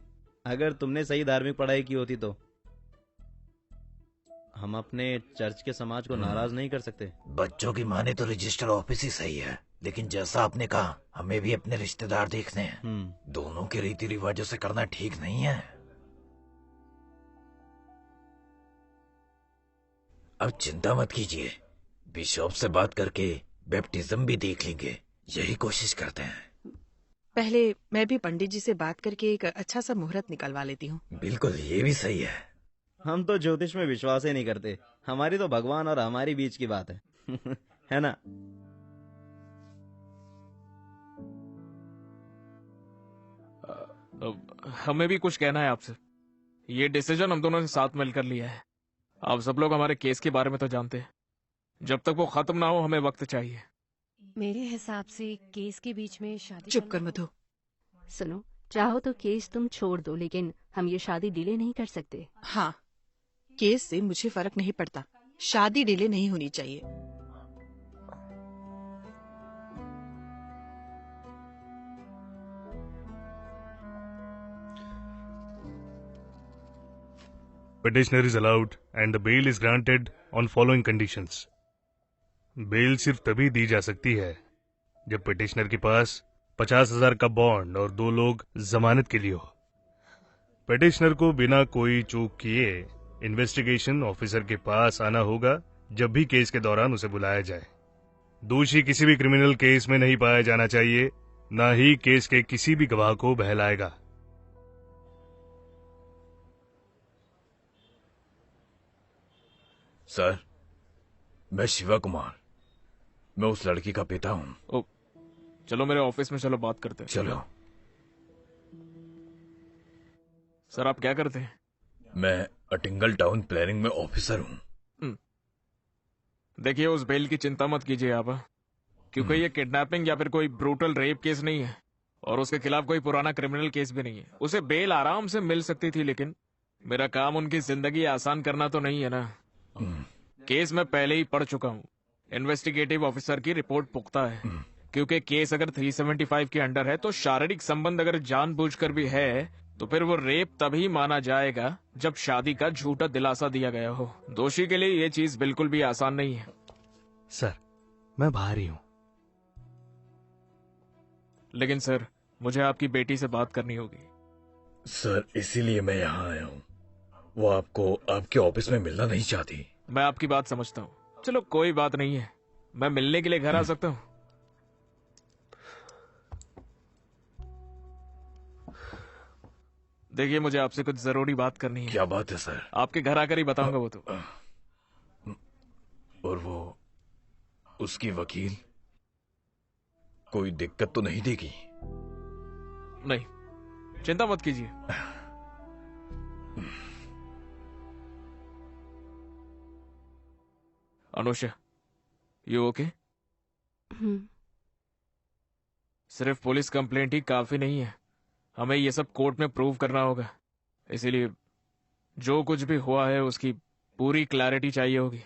अगर तुमने सही धार्मिक पढ़ाई की होती तो हम अपने चर्च के समाज को नाराज नहीं कर सकते। बच्चों की माने तो रजिस्टर ऑफिस ही सही है, लेकिन जैसा आपने कहा, हमें भी अपने रिश्तेदार देखने हैं। दोनों के रीति रिवाजों से करना ठीक नहीं है। अब चिंता मत कीजिए, बिशप से बात करके बैप्टिज्म भी देख लेंगे। यही कोशिश करते हैं। पहले मैं भी पंडित जी से बात करके एक अच्छा सा मुहूर्त निकलवा लेती हूँ। बिल्कुल, ये भी सही है। हम तो ज्योतिष में विश्वास ही नहीं करते। हमारी तो भगवान और हमारी बीच की बात है। है ना? हमें भी कुछ कहना है आपसे। ये डिसीजन हम दोनों ने साथ मिलकर लिया है। आप सब लोग हमारे केस के बारे में तो जानते हैं। जब तक वो खत्म ना हो हमें वक्त चाहिए। मेरे हिसाब से केस के बीच में शादी चुप कर मधु। सुनो, चाहो तो केस तुम छोड़ दो, लेकिन हम ये शादी डिले नहीं कर सकते। हाँ, केस से मुझे फर्क नहीं पड़ता, शादी डिले नहीं होनी चाहिए। Petitioner is allowed and the bail is granted on following conditions. Bail सिर्फ तभी दी जा सकती है जब पिटिशनर के पास 50,000 का बॉन्ड और 2 लोग जमानत के लिए हो। पिटिशनर को बिना कोई चूक किए इन्वेस्टिगेशन ऑफिसर के पास आना होगा जब भी केस के दौरान उसे बुलाया जाए। दोषी किसी भी क्रिमिनल केस में नहीं पाया जाना चाहिए, न ही केस के किसी भी गवाह को बहलाएगा। सर, मैं शिवा कुमार, मैं उस लड़की का पिता हूँ। चलो मेरे ऑफिस में, चलो बात करते हैं। चलो। सर आप क्या करते हैं? मैं अटिंगल टाउन प्लानिंग में ऑफिसर हूँ। देखिए उस बेल की चिंता मत कीजिए आप, क्योंकि ये किडनैपिंग या फिर कोई ब्रूटल रेप केस नहीं है और उसके खिलाफ कोई पुराना क्रिमिनल केस भी नहीं है। उसे बेल आराम से मिल सकती थी, लेकिन मेरा काम उनकी जिंदगी आसान करना तो नहीं है ना। केस मैं पहले ही पढ़ चुका हूँ। इन्वेस्टिगेटिव ऑफिसर की रिपोर्ट पुख्ता है, क्योंकि केस अगर 375 के अंडर है तो शारीरिक संबंध अगर जानबूझकर भी है तो फिर वो रेप तभी माना जाएगा जब शादी का झूठा दिलासा दिया गया हो। दोषी के लिए ये चीज बिल्कुल भी आसान नहीं है। सर मैं बाहर ही हूँ। लेकिन सर मुझे आपकी बेटी से बात करनी होगी। सर इसीलिए मैं यहाँ आया हूँ। वो आपको आपके ऑफिस में मिलना नहीं चाहती। मैं आपकी बात समझता हूँ। चलो कोई बात नहीं है, मैं मिलने के लिए घर आ सकता हूँ। देखिए मुझे आपसे कुछ जरूरी बात करनी है। क्या बात है सर? आपके घर आकर ही बताऊंगा वो तो। और वो उसकी वकील कोई दिक्कत तो नहीं देगी? नहीं, चिंता मत कीजिए। Anusha, you okay? सिर्फ पुलिस कंप्लेंट ही काफी नहीं है, हमें ये सब कोर्ट में प्रूव करना होगा। इसीलिए जो कुछ भी हुआ है उसकी पूरी क्लैरिटी चाहिए होगी।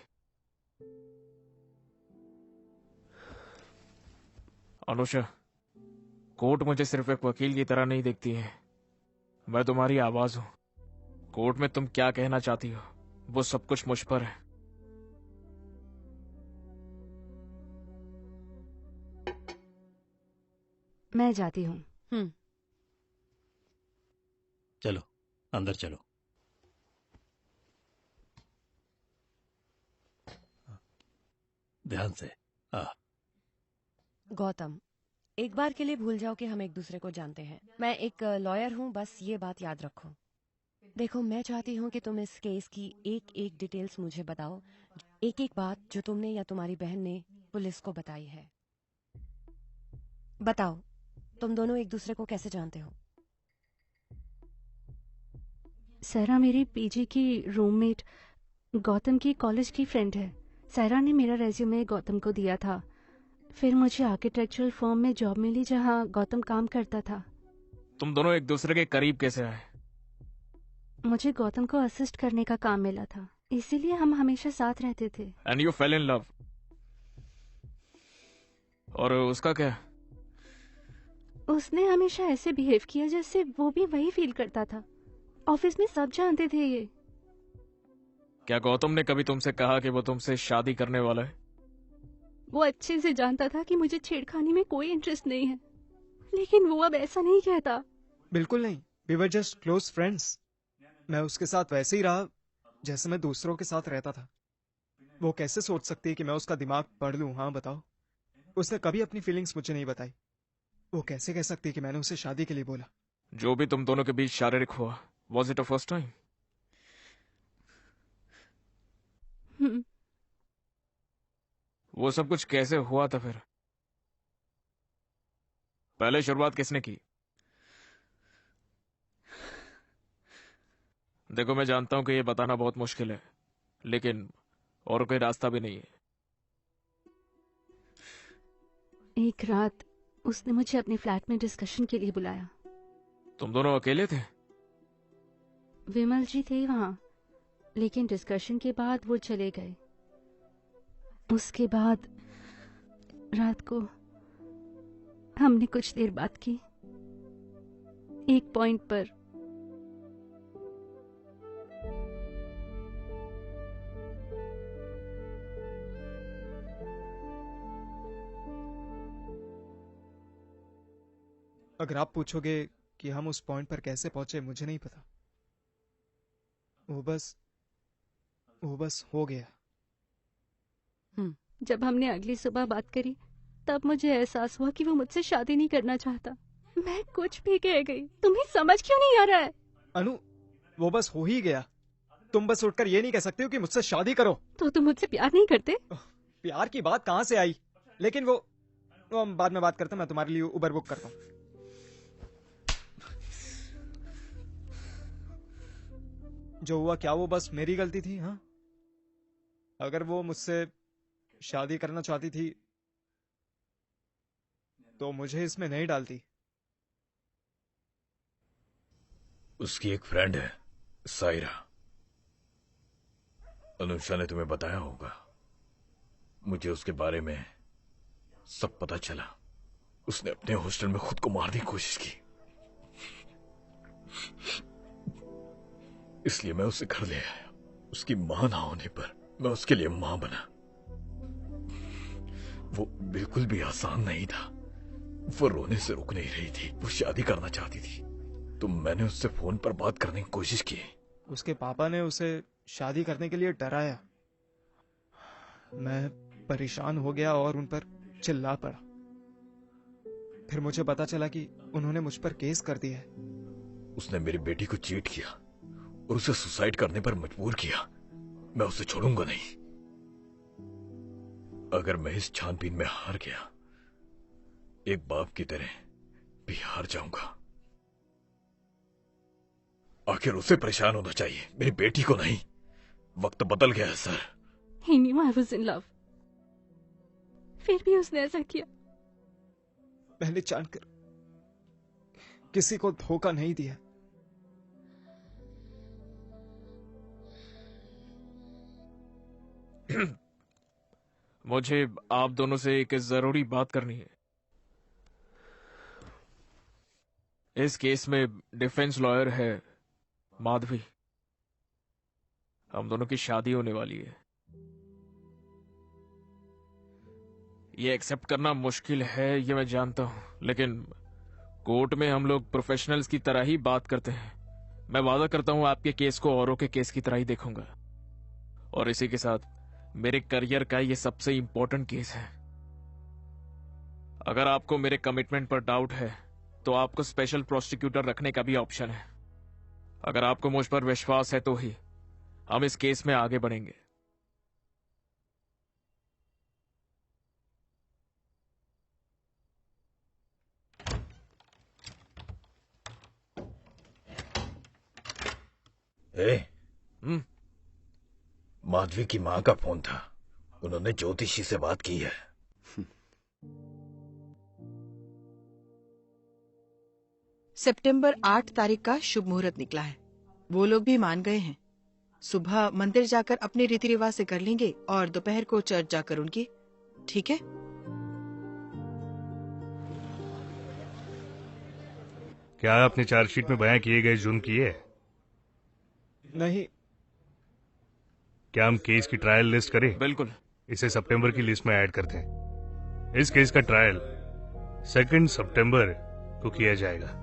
अनुषा, कोर्ट मुझे सिर्फ एक वकील की तरह नहीं देखती है, मैं तुम्हारी आवाज हूं। कोर्ट में तुम क्या कहना चाहती हो वो सब कुछ मुझ पर है। मैं जाती हूँ। चलो अंदर चलो। ध्यान से। गौतम, एक बार के लिए भूल जाओ कि हम एक दूसरे को जानते हैं। मैं एक लॉयर हूँ, बस ये बात याद रखो। देखो मैं चाहती हूँ कि तुम इस केस की एक एक डिटेल्स मुझे बताओ, एक एक बात जो तुमने या तुम्हारी बहन ने पुलिस को बताई है। बताओ तुम दोनों एक दूसरे को कैसे जानते हो? सहरा मेरी पीजी की रूममेट गौतम की कॉलेज की फ्रेंड है। सहरा ने मेरा रेज्यूमे गौतम को दिया था, फिर मुझे आर्किटेक्चरल फर्म में जॉब मिली जहां गौतम काम करता था। तुम दोनों एक दूसरे के करीब कैसे आए? मुझे गौतम को असिस्ट करने का काम मिला था, इसीलिए हम हमेशा साथ रहते थे। And you fail in love. और उसका क्या? उसने हमेशा ऐसे बिहेव किया जैसे वो भी वही फील करता था। ऑफिस में सब जानते थे ये। क्या गौतम ने कभी तुमसे कहा कि वो तुमसे शादी करने वाला है? वो अच्छे से जानता था कि मुझे छेड़खानी में कोई इंटरेस्ट नहीं है, लेकिन वो अब ऐसा नहीं कहता। बिल्कुल नहीं, we were just close friends. मैं उसके साथ वैसे ही रहा जैसे मैं दूसरों के साथ रहता था। वो कैसे सोच सकती है कि मैं उसका दिमाग पढ़ लूं? हाँ बताओ। उसने कभी अपनी फीलिंग्स मुझे नहीं बताई। वो कैसे कह सकती है कि मैंने उसे शादी के लिए बोला? जो भी तुम दोनों के बीच शारीरिक हुआ, was it a first time? वो सब कुछ कैसे हुआ था फिर? पहले शुरुआत किसने की? देखो, मैं जानता हूं कि ये बताना बहुत मुश्किल है, लेकिन और कोई रास्ता भी नहीं है। एक रात उसने मुझे अपने फ्लैट में डिस्कशन के लिए बुलाया। तुम दोनों अकेले थे? विमल जी थे वहाँ, लेकिन डिस्कशन के बाद वो चले गए। उसके बाद रात को हमने कुछ देर बात की। एक पॉइंट पर अगर आप पूछोगे कि हम उस पॉइंट पर कैसे पहुंचे, मुझे नहीं पता। वो बस हो गया। जब हमने अगली सुबह बात करी, तब मुझे एहसास हुआ कि वो मुझसे शादी नहीं करना चाहता। मैं कुछ भी कह गई। तुम्हें समझ क्यों नहीं आ रहा है? अनु, वो बस हो ही गया। तुम बस उठकर ये नहीं कह सकते हो कि मुझसे शादी करो। तो तुम मुझसे प्यार नहीं करते? प्यार की बात कहाँ से आई? लेकिन वो हम बाद में बात करते हैं। मैं तुम्हारे लिए उबर बुक करता हूँ। जो हुआ क्या वो बस मेरी गलती थी? हाँ, अगर वो मुझसे शादी करना चाहती थी तो मुझे इसमें नहीं डालती। उसकी एक फ्रेंड है, सायरा। अनुषा ने तुम्हें बताया होगा। मुझे उसके बारे में सब पता चला। उसने अपने हॉस्टल में खुद को मारने की कोशिश की, इसलिए मैं उसे घर ले आया। उसकी मां ना होने पर मैं उसके लिए मां बना। वो बिल्कुल भी आसान नहीं था। वो रोने से रुक नहीं रही थी। वो शादी करना चाहती थी, तो मैंने उससे फोन पर बात करने की कोशिश की। उसके पापा ने उसे शादी करने के लिए डराया। मैं परेशान हो गया और उन पर चिल्ला पड़ा। फिर मुझे पता चला कि उन्होंने मुझ पर केस कर दिया है। उसने मेरी बेटी को चीट किया और उसे सुसाइड करने पर मजबूर किया। मैं उसे छोड़ूंगा नहीं। अगर मैं इस छानबीन में हार गया, एक बाप की तरह भी हार जाऊंगा। आखिर उसे परेशान होना चाहिए, मेरी बेटी को नहीं। वक्त बदल गया है sir. He knew I was in love. फिर भी उसने ऐसा किया। मैंने जानकर किसी को धोखा नहीं दिया। मुझे आप दोनों से एक जरूरी बात करनी है। इस केस में डिफेंस लॉयर है माधवी। हम दोनों की शादी होने वाली है। ये एक्सेप्ट करना मुश्किल है, ये मैं जानता हूं, लेकिन कोर्ट में हम लोग प्रोफेशनल्स की तरह ही बात करते हैं। मैं वादा करता हूं आपके केस को औरों के केस की तरह ही देखूंगा। और इसी के साथ मेरे करियर का ये सबसे इंपॉर्टेंट केस है। अगर आपको मेरे कमिटमेंट पर डाउट है तो आपको स्पेशल प्रोसिक्यूटर रखने का भी ऑप्शन है। अगर आपको मुझ पर विश्वास है तो ही हम इस केस में आगे बढ़ेंगे। माधवी की मां का फोन था। उन्होंने ज्योतिषी से बात की है। सितंबर 8 तारीख का शुभ मुहूर्त निकला है। वो लोग भी मान गए हैं। सुबह मंदिर जाकर अपने रीति रिवाज से कर लेंगे और दोपहर को चर्च जाकर उनकी। ठीक है? क्या आपने चार्जशीट में बयां किए गए जुर्म किए? नहीं। क्या हम केस की ट्रायल लिस्ट करें? बिल्कुल। इसे सितंबर की लिस्ट में ऐड करते हैं। इस केस का ट्रायल 2 सितंबर को किया जाएगा।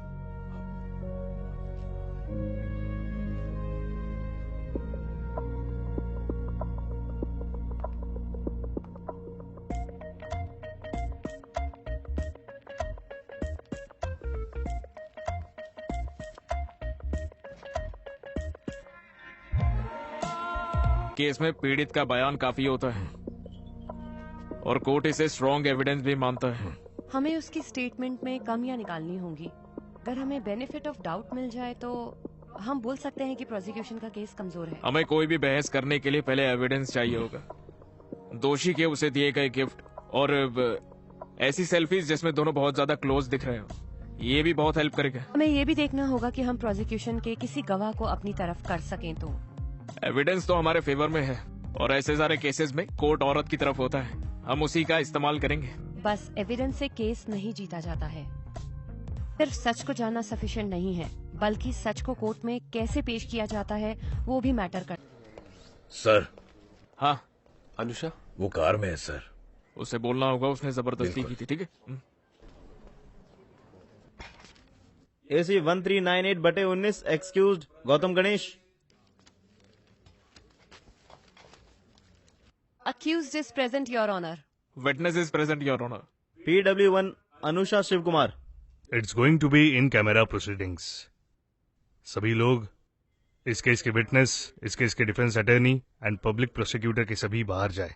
केस में पीड़ित का बयान काफी होता है और कोर्ट इसे स्ट्रॉन्ग एविडेंस भी मानता है। हमें उसकी स्टेटमेंट में कमियां निकालनी होंगी। अगर हमें बेनिफिट ऑफ डाउट मिल जाए तो हम बोल सकते हैं कि प्रोसिक्यूशन का केस कमजोर है। हमें कोई भी बहस करने के लिए पहले एविडेंस चाहिए होगा। दोषी के उसे दिए गए गिफ्ट और ऐसी सेल्फीज जिसमें दोनों बहुत ज्यादा क्लोज दिख रहे हो, ये भी बहुत हेल्प करेगा। हमें ये भी देखना होगा कि हम प्रोसिक्यूशन के किसी गवाह को अपनी तरफ कर सकें। तो एविडेंस तो हमारे फेवर में है और ऐसे सारे केसेस में कोर्ट औरत की तरफ होता है, हम उसी का इस्तेमाल करेंगे। बस एविडेंस से केस नहीं जीता जाता है। सिर्फ सच को जानना सफिशिएंट नहीं है, बल्कि सच को कोर्ट में कैसे पेश किया जाता है वो भी मैटर कर। सर। हाँ अनुषा, वो कार में है सर। उसे बोलना होगा उसने जबरदस्ती की थी। ठीक है। AC 1398/19 excused Gautam Ganesh. Accused is present, Your Honor. Witness is present, Your Honor. PW1 Anusha Shiv Kumar. It's going to be in camera proceedings. सभी लोग, इस केस के विटनेस, इस केस के defence attorney and public prosecutor के सभी बाहर जाए।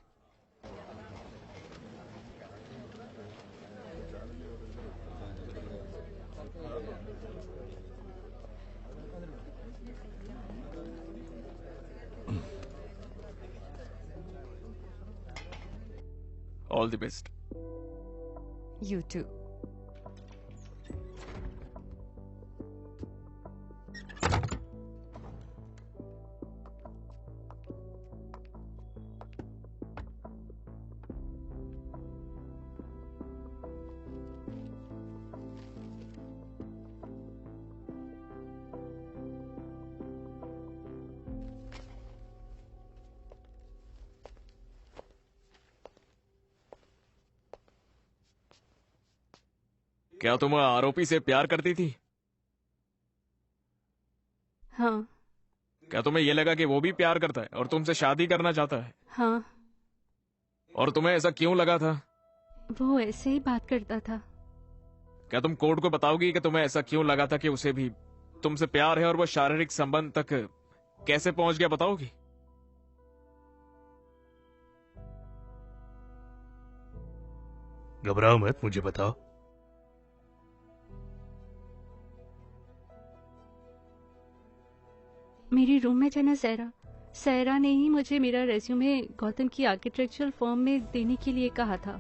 All the best. You too. क्या तुम आरोपी से प्यार करती थी? हाँ। क्या तुम्हें ये लगा कि वो भी प्यार करता है और तुमसे शादी करना चाहता है? हाँ। और तुम्हें ऐसा क्यों लगा था? वो ऐसे ही बात करता था। क्या तुम कोर्ट को बताओगी कि तुम्हें ऐसा क्यों लगा था कि उसे भी तुमसे प्यार है और वो शारीरिक संबंध तक कैसे पहुंच गया, बताओगी? घबराओ मत, मुझे बताओ। मेरी रूममेट है ना सहरा ने ही मुझे मेरा रेज्यूमे गौतम की आर्किटेक्चरल फर्म में देने के लिए कहा था।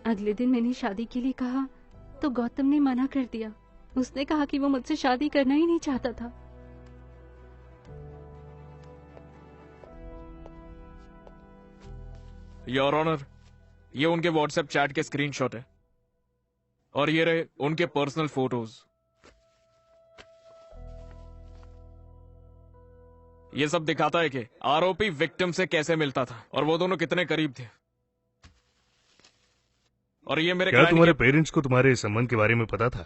अगले दिन मैंने शादी के लिए कहा तो गौतम ने मना कर दिया। उसने कहा कि वो मुझसे शादी करना ही नहीं चाहता था। योर ऑनर, ये उनके व्हाट्सएप चैट के स्क्रीनशॉट है और ये रहे उनके पर्सनल फोटोज। ये सब दिखाता है कि आरोपी विक्टिम से कैसे मिलता था और वो दोनों कितने करीब थे। और ये मेरे क्या तुम्हारे पेरेंट्स को तुम्हारे संबंध के बारे में पता था?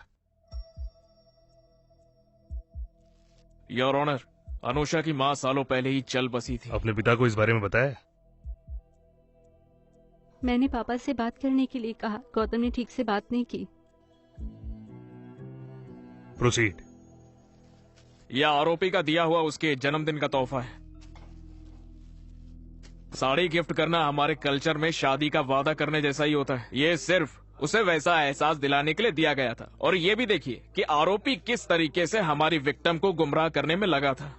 योर ऑनर, अनुषा की मां सालों पहले ही चल बसी थी। अपने पिता को इस बारे में बताया? मैंने पापा से बात करने के लिए कहा, गौतम ने ठीक से बात नहीं की। प्रोसीड। यह आरोपी का दिया हुआ उसके जन्मदिन का तोहफा है। साड़ी गिफ्ट करना हमारे कल्चर में शादी का वादा करने जैसा ही होता है। ये सिर्फ उसे वैसा एहसास दिलाने के लिए दिया गया था। और ये भी देखिए कि आरोपी किस तरीके से हमारी विक्टिम को गुमराह करने में लगा था।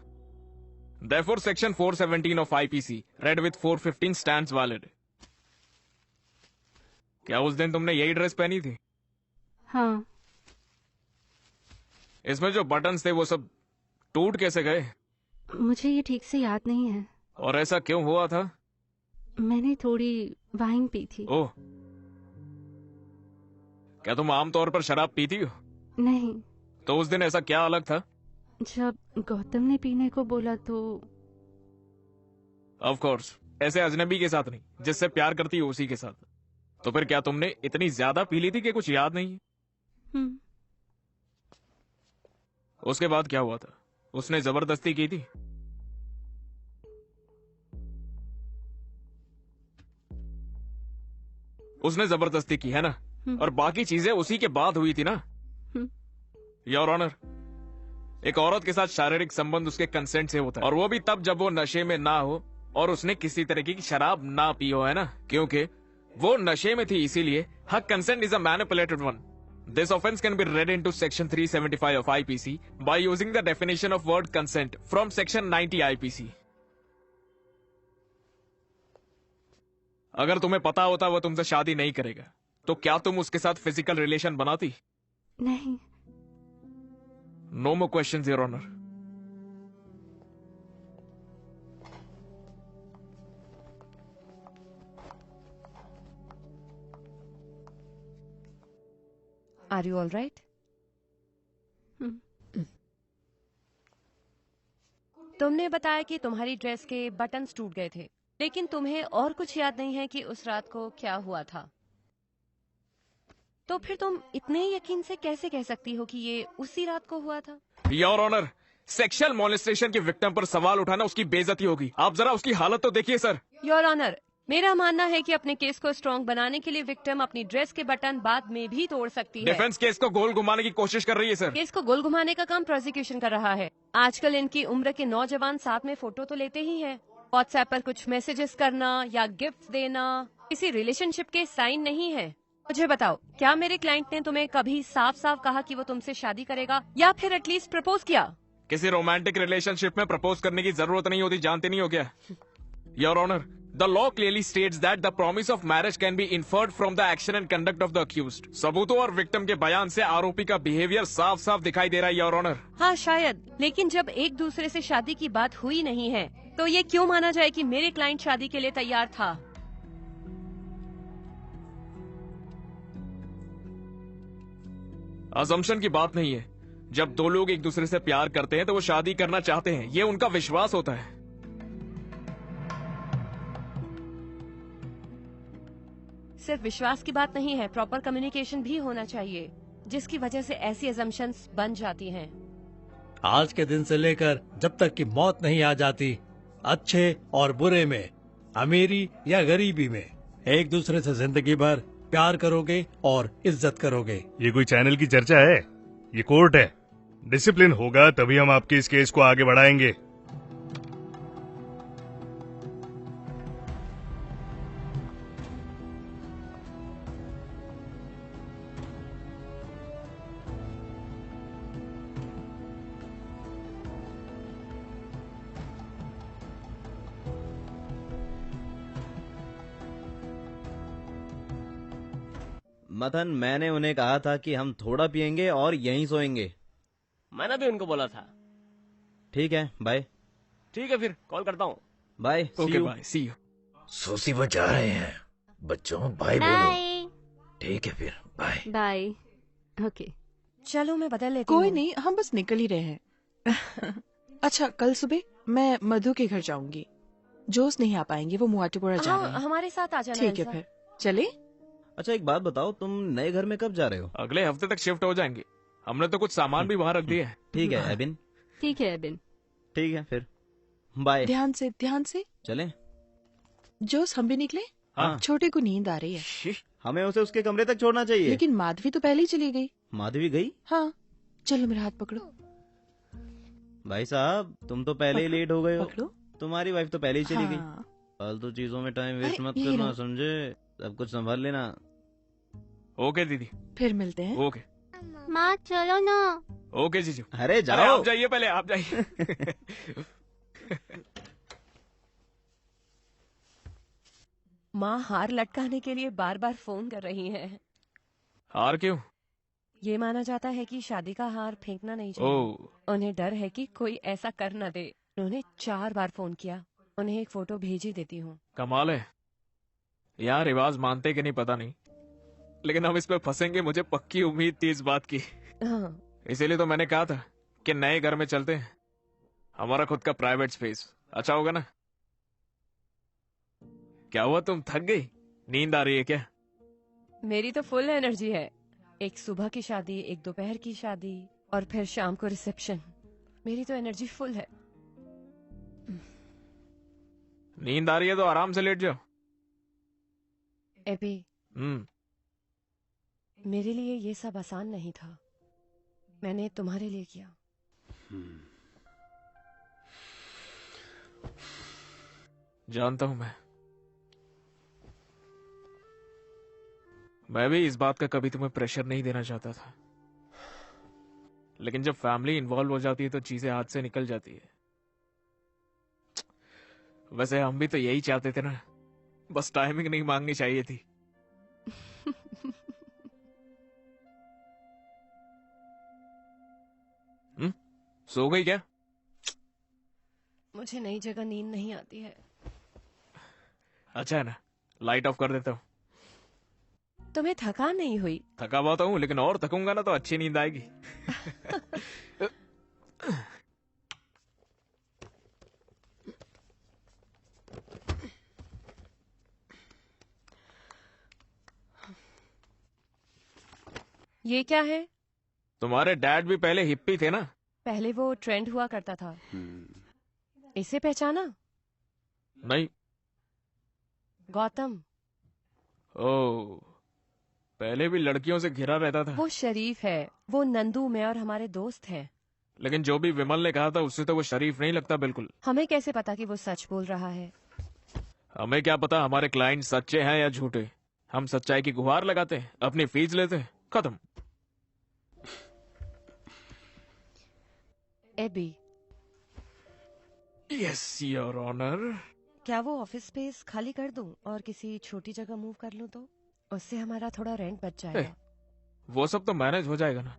Therefore, Section 417 of IPC, read with 415 stands valid. क्या उस दिन तुमने यही ड्रेस पहनी थी? हाँ। इसमें जो बटन्स थे वो सब टूट कैसे गए? मुझे ये ठीक से याद नहीं है। और ऐसा क्यों हुआ था? मैंने थोड़ी वाइन पी थी। ओह, क्या तुम आमतौर पर शराब पीती हो? नहीं। तो उस दिन ऐसा क्या अलग था? जब गौतम ने पीने को बोला तो। ऑफ कोर्स, ऐसे अजनबी के साथ नहीं, जिससे प्यार करती हो उसी के साथ। तो फिर क्या तुमने इतनी ज्यादा पी ली थी कि कुछ याद नहीं है? उसके बाद क्या हुआ था? उसने जबरदस्ती की थी? उसने जबरदस्ती की है ना? और बाकी चीजें उसी के बाद हुई थी ना? योर ऑनर, एक औरत के साथ शारीरिक संबंध उसके कंसेंट से होता है, और वो भी तब जब वो नशे में ना हो और उसने किसी तरीके की शराब ना पी हो, है ना? क्योंकि वो नशे में थी, इसीलिए हर consent is a manipulated one. This offense can be read into Section 375 of IPC by using the definition of word consent from Section 90 IPC. अगर तुम्हें पता होता वो तुमसे शादी नहीं करेगा, तो क्या तुम उसके साथ फिजिकल रिलेशन बनाती? नहीं। No more questions, Your Honor. Are you all right? तुमने बताया कि तुम्हारी ड्रेस के बटन्स टूट गए थे, लेकिन तुम्हें और कुछ याद नहीं है कि उस रात को क्या हुआ था। तो फिर तुम इतने यकीन से कैसे कह सकती हो कि ये उसी रात को हुआ था? योर ऑनर, सेक्सुअल मॉलेस्टेशन की विक्टिम पर सवाल उठाना उसकी बेइज्जती होगी। आप जरा उसकी हालत तो देखिए सर। योर ऑनर, मेरा मानना है कि अपने केस को स्ट्रॉन्ग बनाने के लिए विक्टिम अपनी ड्रेस के बटन बाद में भी तोड़ सकती है। डिफेंस केस को गोल घुमाने की कोशिश कर रही है सर। केस को गोल घुमाने का काम प्रोसिक्यूशन कर रहा है। आजकल इनकी उम्र के नौजवान साथ में फोटो तो लेते ही हैं। व्हाट्सएप पर कुछ मैसेजेस करना या गिफ्ट देना किसी रिलेशनशिप के साइन नहीं है। मुझे बताओ, क्या मेरे क्लाइंट ने तुम्हें कभी साफ साफ कहा कि वो तुमसे शादी करेगा या फिर एटलीस्ट प्रपोज किया? किसी रोमांटिक रिलेशनशिप में प्रपोज करने की जरूरत नहीं होती, जानते नहीं हो क्या? Your honour, the law clearly states that the promise of marriage can be inferred from the action and conduct of the accused. सबूतों और विक्टिम के बयान से आरोपी का बिहेवियर साफ साफ दिखाई दे रहा है योर ऑनर। हाँ शायद, लेकिन जब एक दूसरे से शादी की बात हुई नहीं है तो ये क्यों माना जाए कि मेरे क्लाइंट शादी के लिए तैयार था? अजम्पशन की बात नहीं है। जब दो लोग एक दूसरे से प्यार करते हैं तो वो शादी करना चाहते हैं, ये उनका विश्वास होता है। सिर्फ विश्वास की बात नहीं है, प्रॉपर कम्युनिकेशन भी होना चाहिए, जिसकी वजह से ऐसी अजम्पशंस बन जाती हैं। आज के दिन से लेकर जब तक कि मौत नहीं आ जाती, अच्छे और बुरे में, अमीरी या गरीबी में, एक दूसरे से जिंदगी भर प्यार करोगे और इज्जत करोगे। ये कोई चैनल की चर्चा है? ये कोर्ट है। डिसिप्लिन होगा तभी हम आपके इस केस को आगे बढ़ाएंगे। मथन, मैंने उन्हें कहा था कि हम थोड़ा पियेंगे और यहीं सोएंगे। मैंने भी उनको बोला था। ठीक है, बाय। ठीक है, फिर कॉल करता हूँ। Bye. Okay, bye, see you. सोसी वो जा रहे हैं। बच्चों बाय बोलो। ठीक है फिर, बाय बाय। ओके, चलो मैं बदल लेती हूँ। कोई नहीं, हम बस निकल ही रहे हैं। अच्छा, कल सुबह मैं मधु के घर जाऊंगी। जोश नहीं आ पाएंगे, वो मुआटीपुरा जा रहे हैं। हमारे साथ आ जाना। ठीक है, फिर चले। अच्छा, एक बात बताओ, तुम नए घर में कब जा रहे हो? अगले हफ्ते तक शिफ्ट हो जाएंगे। हमने तो कुछ सामान भी वहाँ रख दिए हैं। ठीक है एबिन। ठीक है एबिन। ठीक है फिर, बाय। ध्यान से चले। जोश, हम भी निकले। हाँ। छोटे को नींद आ रही है। हमें उसे उसके कमरे तक छोड़ना चाहिए। लेकिन माधवी तो पहले ही चली गई। माधवी गई? हाँ, चलो मेरा हाथ पकड़ो। भाई साहब, तुम तो पहले ही लेट हो गए हो। पकड़ो। तुम्हारी वाइफ तो पहले ही चली गई। हाँ। फालतू चीजों में टाइम वेस्ट अरे, मत यही करना, लो। समझे? सब कुछ संभाल लेना। ओके दीदी, फिर मिलते हैं। ओके। माँ चलो ना। ओके जीजू। अरे जाओ। अरे आप जाइए, पहले आप जाइए। माँ हार लटकाने के लिए बार बार फोन कर रही है। हार क्यों? ये माना जाता है कि शादी का हार फेंकना नहीं चाहिए। उन्हें डर है कि कोई ऐसा कर न दे। उन्होंने 4 बार फोन किया। उन्हें एक फोटो भेज ही देती हूँ। कमाल है। यार रिवाज मानते कि नहीं पता नहीं, लेकिन हम इस पे फंसेंगे, मुझे पक्की उम्मीद थी इस बात की। हाँ। इसीलिए तो मैंने कहा था कि नए घर में चलते हैं, हमारा खुद का प्राइवेट स्पेस। अच्छा होगा ना? क्या हुआ, तुम थक गई? नींद आ रही है क्या? मेरी तो फुल एनर्जी है। एक सुबह की शादी, एक दोपहर की शादी और फिर शाम को रिसेप्शन। मेरी तो एनर्जी फुल है। नींद आ रही है तो आराम से लेट जाओ। एपी, मेरे लिए ये सब आसान नहीं था। मैंने तुम्हारे लिए किया। जानता हूं मैं। मैं भी इस बात का कभी तुम्हें प्रेशर नहीं देना चाहता था, लेकिन जब फैमिली इन्वॉल्व हो जाती है तो चीजें हाथ से निकल जाती है। वैसे हम भी तो यही चाहते थे ना, बस टाइमिंग नहीं मांगनी चाहिए थी। सो गई क्या? मुझे नई जगह नींद नहीं आती है। अच्छा है ना, लाइट ऑफ कर देता हूँ। तुम्हें थकान नहीं हुई? थका बहुत हूँ, लेकिन और थकूंगा ना तो अच्छी नींद आएगी। ये क्या है? तुम्हारे डैड भी पहले हिप्पी थे ना? पहले वो ट्रेंड हुआ करता था। इसे पहचाना? नहीं। गौतम। ओह, पहले भी लड़कियों से घिरा रहता था। वो शरीफ है। वो नंदू, मैं और हमारे दोस्त हैं। लेकिन जो भी विमल ने कहा था उससे तो वो शरीफ नहीं लगता बिल्कुल। हमें कैसे पता कि वो सच बोल रहा है? हमें क्या पता हमारे क्लाइंट सच्चे हैं या झूठे। हम सच्चाई की गुहार लगाते हैं, अपनी फीस लेते हैं, खत्म। एबी। Yes your honour. क्या वो ऑफिस स्पेस खाली कर दूं और किसी छोटी जगह मूव कर लूं तो? उससे हमारा थोड़ा रेंट बच जाएगा। वो सब तो मैनेज हो जाएगा ना,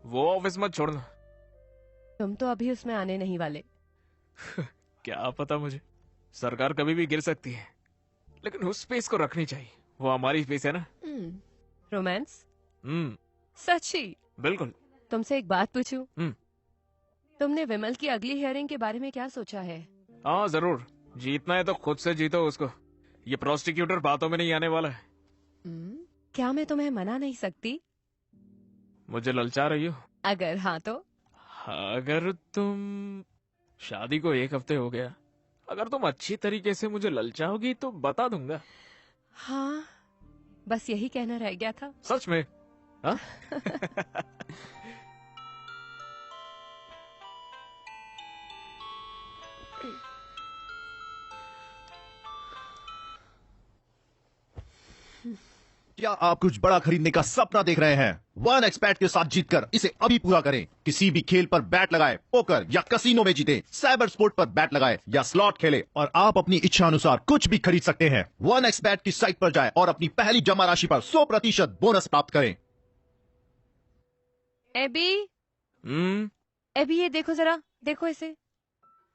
वो ऑफिस मत छोड़ना। तुम तो अभी उसमें आने नहीं वाले। क्या पता मुझे, सरकार कभी भी गिर सकती है, लेकिन उस स्पेस को रखनी चाहिए। वो हमारी स्पेस है ना। रोमांस? सच्ची? बिल्कुल। तुमसे एक बात पूछूं? तुमने विमल की अगली हियरिंग के बारे में क्या सोचा है? हाँ जरूर, जीतना है तो खुद से जीतो उसको। ये प्रोस्टिक्यूटर बातों में नहीं आने वाला है। क्या मैं तुम्हें मना नहीं सकती? मुझे ललचा रही हो? अगर हाँ तो? अगर तुम, शादी को 1 हफ्ते हो गया, अगर तुम अच्छी तरीके से मुझे ललचाओगी तो बता दूंगा। हाँ, बस यही कहना रह गया था। सच में? हाँ? क्या आप कुछ बड़ा खरीदने का सपना देख रहे हैं? वन एक्सपेट के साथ जीतकर इसे अभी पूरा करें। किसी भी खेल पर बैट लगाए, पोकर या कसिनो में जीते, साइबर स्पोर्ट पर बैट लगाए या स्लॉट खेले और आप अपनी इच्छा अनुसार कुछ भी खरीद सकते हैं। वन एक्सपेट की साइट पर जाएं और अपनी पहली जमा राशि पर 100% बोनस प्राप्त करें। एबी, एबी ये देखो जरा, देखो इसे।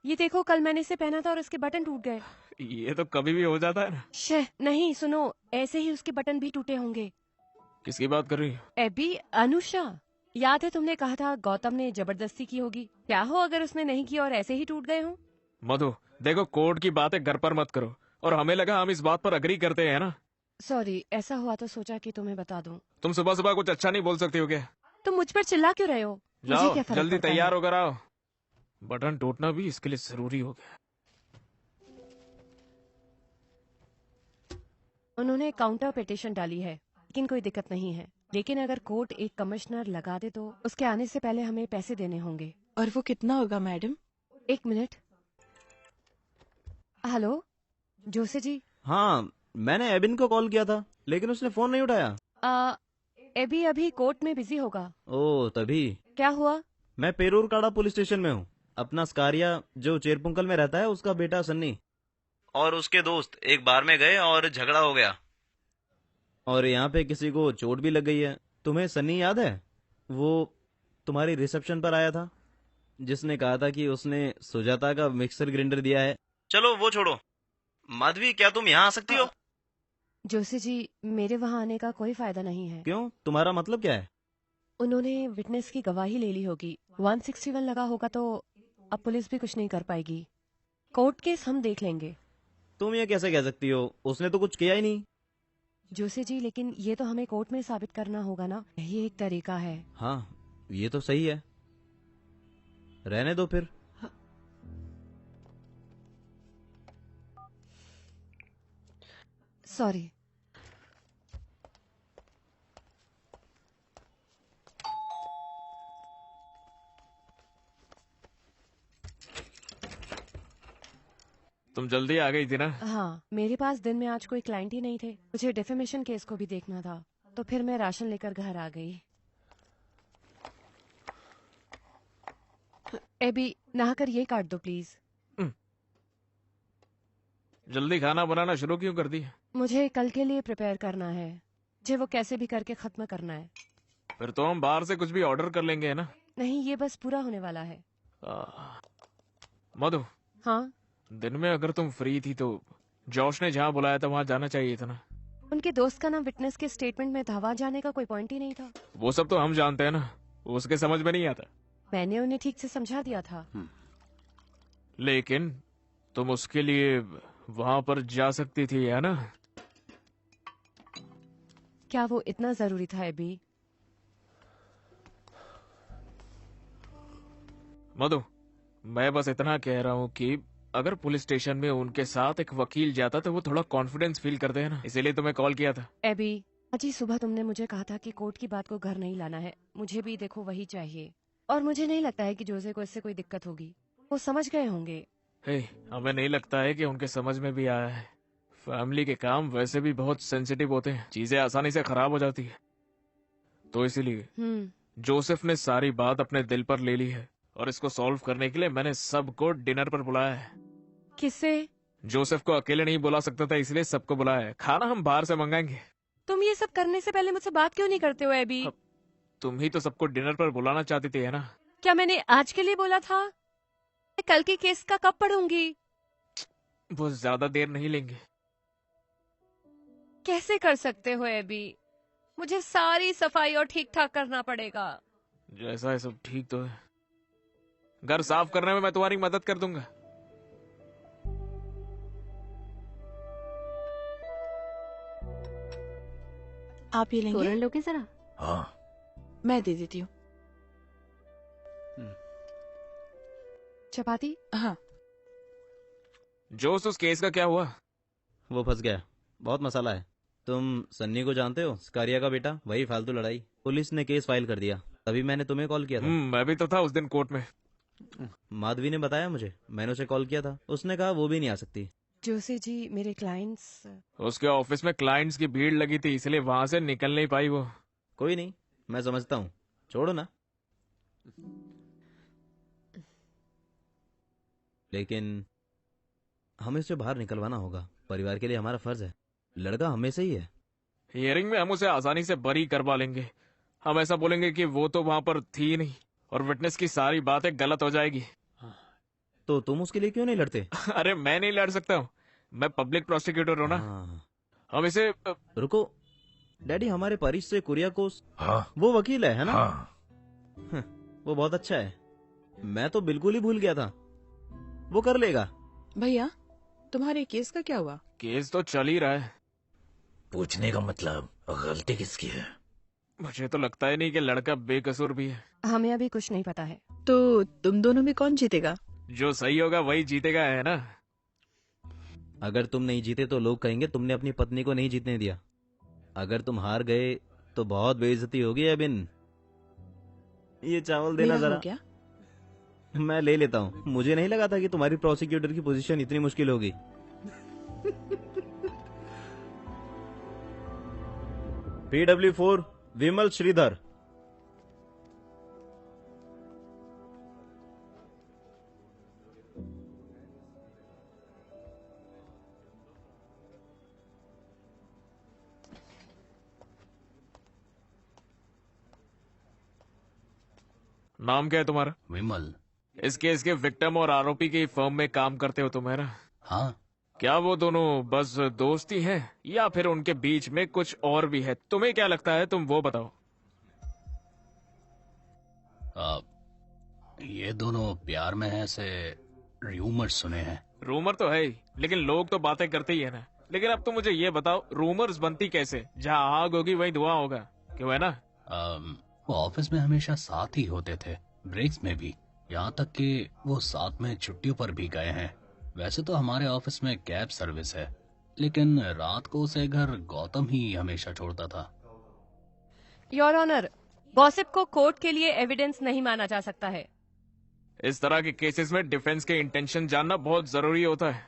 ये देखो, कल मैंने इसे पहना था और इसके बटन टूट गए। ये तो कभी भी हो जाता है ना। शे, नहीं सुनो, ऐसे ही उसके बटन भी टूटे होंगे। किसकी बात कर रही हो? एबी, अनुषा। याद है तुमने कहा था गौतम ने जबरदस्ती की होगी? क्या हो अगर उसने नहीं की और ऐसे ही टूट गए हो? मधु देखो, कोर्ट की बातें घर पर मत करो। और हमें लगा हम इस बात पर अग्री करते हैं ना। सॉरी, ऐसा हुआ तो सोचा कि तुम्हें बता दूं। तुम सुबह सुबह कुछ अच्छा नहीं बोल सकती हो क्या? तुम मुझ पर चिल्ला क्यों रहे हो? जाओ, क्या फर्क जल्दी पड़ता तैयार है? होकर आओ। बटन टूटना भी इसके लिए जरूरी हो गया। उन्होंने काउंटर पिटीशन डाली है, लेकिन कोई दिक्कत नहीं है। लेकिन अगर कोर्ट एक कमिश्नर लगा दे तो उसके आने से पहले हमें पैसे देने होंगे। और वो कितना होगा मैडम? 1 मिनट। हेलो, जोसे जी। हाँ, मैंने एबिन को कॉल किया था, लेकिन उसने फोन नहीं उठाया। एबी अभी कोर्ट में बिजी होगा। ओह, तभी। क्या हुआ? मैं पेरूर काड़ा पुलिस स्टेशन में हूँ। अपना स्कारिया जो चेरपुंकल में रहता है, उसका बेटा सन्नी और उसके दोस्त एक बार में गए और झगड़ा हो गया और यहाँ पे किसी को चोट भी लग गई है। तुम्हें सन्नी याद है? वो तुम्हारी रिसेप्शन पर आया था, जिसने कहा था कि उसने सुजाता का मिक्सर ग्राइंडर दिया है। चलो वो छोड़ो। माधवी, क्या तुम यहाँ आ सकती हो? जोशी जी, मेरे वहाँ आने का कोई फायदा नहीं है। क्यों? तुम्हारा मतलब क्या है? उन्होंने विटनेस की गवाही ले ली होगी। 161 लगा होगा तो अब पुलिस भी कुछ नहीं कर पाएगी। कोर्ट केस हम देख लेंगे। तुम ये कैसे कह सकती हो? उसने तो कुछ किया ही नहीं। जोशी जी, लेकिन ये तो हमें कोर्ट में साबित करना होगा ना। यही एक तरीका है। हाँ, ये तो सही है। रहने दो फिर। सॉरी। तुम जल्दी आ गई थी ना? हाँ, मेरे पास दिन में आज कोई क्लाइंट ही नहीं थे। मुझे डिफेमेशन केस को भी देखना था, तो फिर मैं राशन लेकर घर आ गई। एबी, नहाकर ये काट दो प्लीज। जल्दी खाना बनाना शुरू क्यों कर दी? मुझे कल के लिए प्रिपेयर करना है, मुझे वो कैसे भी करके खत्म करना है। फिर तो हम बाहर से कुछ भी ऑर्डर कर लेंगे, है ना? नहीं, ये बस पूरा होने वाला है। मधु। हाँ? दिन में अगर तुम फ्री थी तो जॉश ने जहाँ बुलाया था वहाँ जाना चाहिए था ना? उनके दोस्त का नाम विटनेस के स्टेटमेंट में था, वहाँ जाने का कोई पॉइंट ही नहीं था। वो सब तो हम जानते हैं ना, उसके समझ में नहीं आता। मैंने उन्हें ठीक से समझा दिया था। लेकिन तुम उसके लिए वहाँ पर जा सकती थी, है ना? क्या वो इतना जरूरी था एबी? मधु, मैं बस इतना कह रहा हूँ कि अगर पुलिस स्टेशन में उनके साथ एक वकील जाता तो वो थोड़ा कॉन्फिडेंस फील करते हैं ना, इसीलिए तुम्हें कॉल किया था। एबी, आज ही सुबह तुमने मुझे कहा था कि कोर्ट की बात को घर नहीं लाना है। मुझे भी देखो वही चाहिए, और मुझे नहीं लगता है कि जोसे को इससे कोई दिक्कत होगी। वो समझ गए होंगे। हमें नहीं लगता है कि उनके समझ में भी आया है। फैमिली के काम वैसे भी बहुत सेंसिटिव होते हैं, चीजें आसानी से खराब हो जाती है, तो इसीलिए जोसेफ ने सारी बात अपने दिल पर ले ली है, और इसको सॉल्व करने के लिए मैंने सबको डिनर पर बुलाया है। किसे? जोसेफ को अकेले नहीं बुला सकता था, इसलिए सबको बुलाया है। खाना हम बाहर से मंगाएंगे। तुम ये सब करने से पहले मुझसे बात क्यों नहीं करते हो एबी? तुम ही तो सबको डिनर पर बुलाना चाहती थी, है ना? क्या मैंने आज के लिए बोला था? मैं कल के केस का कब पढ़ूंगी? वो ज्यादा देर नहीं लेंगे। कैसे कर सकते हो एबी? मुझे सारी सफाई और ठीक ठाक करना पड़ेगा। जैसा है सब ठीक तो है। घर साफ करने में मैं तुम्हारी मदद कर दूंगा। आप ये लेंगे? तोरण लोगे जरा? हाँ, मैं दे देती हूँ। चपाती? हाँ। जोश, उस केस का क्या हुआ? वो फंस गया, बहुत मसाला है। तुम सन्नी को जानते हो, स्कारिया का बेटा, वही फालतू लड़ाई। पुलिस ने केस फाइल कर दिया, तभी मैंने तुम्हें कॉल किया था। मैं भी तो था उस दिन कोर्ट में। माधवी ने बताया मुझे, मैंने उसे कॉल किया था, उसने कहा वो भी नहीं आ सकती। जोशी जी, मेरे क्लाइंट्स। उसके ऑफिस में क्लाइंट्स की भीड़ लगी थी, इसलिए वहां से निकल नहीं पाई वो। कोई नहीं, मैं समझता हूँ, छोड़ो ना। लेकिन हमें उसे बाहर निकलवाना होगा, परिवार के लिए हमारा फर्ज है। लड़का हमें से ही है। हियरिंग में हम उसे आसानी से बरी करवा लेंगे। हम ऐसा बोलेंगे कि वो तो वहां पर थी नहीं, और विटनेस की सारी बातें गलत हो जाएगी। तो तुम उसके लिए क्यों नहीं लड़ते? अरे मैं नहीं लड़ सकता हूँ, मैं पब्लिक प्रोसिक्यूटर हूँ ना। हम इसे रुको डैडी, हमारे परिच से कुरियाकोस, हाँ, वो वकील है ना? हाँ। वो बहुत अच्छा है, मैं तो बिल्कुल ही भूल गया था। वो कर लेगा। भैया, तुम्हारे केस का क्या हुआ? केस तो चल ही रहा है। पूछने का मतलब गलती किसकी है? मुझे तो लगता ही नहीं कि लड़का बेकसूर भी है। हमें अभी कुछ नहीं पता है। तो तुम दोनों में कौन जीतेगा? जो सही होगा वही जीतेगा, है ना? अगर तुम नहीं जीते तो लोग कहेंगे तुमने अपनी पत्नी को नहीं जीतने दिया। अगर तुम हार गए तो बहुत बेइज्जती होगी। अबिन, ये चावल देना मेरा जरा। हो गया? मैं ले लेता हूँ। मुझे नहीं लगा था कि तुम्हारी प्रोसिक्यूटर की पोजीशन इतनी मुश्किल होगी। PW4 विमल श्रीधर। नाम क्या है तुम्हारा? विमल। इस केस के विक्टिम और आरोपी की फर्म में काम करते हो तुम, है ना? हाँ। क्या वो दोनों बस दोस्त ही हैं, या फिर उनके बीच में कुछ और भी है? तुम्हें क्या लगता है, तुम वो बताओ। ये दोनों प्यार में हैं, ऐसे रूमर्स सुने हैं। रूमर तो है ही, लेकिन लोग तो बातें करते ही है ना। लेकिन अब तुम मुझे ये बताओ, रूमर्स बनती कैसे? जहाँ आग होगी वहीं धुआं होगा, क्यों, है ना? वो ऑफिस में हमेशा साथ ही होते थे, ब्रेक्स में भी, यहाँ तक कि वो साथ में छुट्टियों पर भी गए हैं। वैसे तो हमारे ऑफिस में कैब सर्विस है, लेकिन रात को उसे घर गौतम ही हमेशा छोड़ता था। योर ऑनर, गॉसिप को कोर्ट के लिए एविडेंस नहीं माना जा सकता है। इस तरह के केसेस में डिफेंस के इंटेंशन जानना बहुत जरूरी होता है।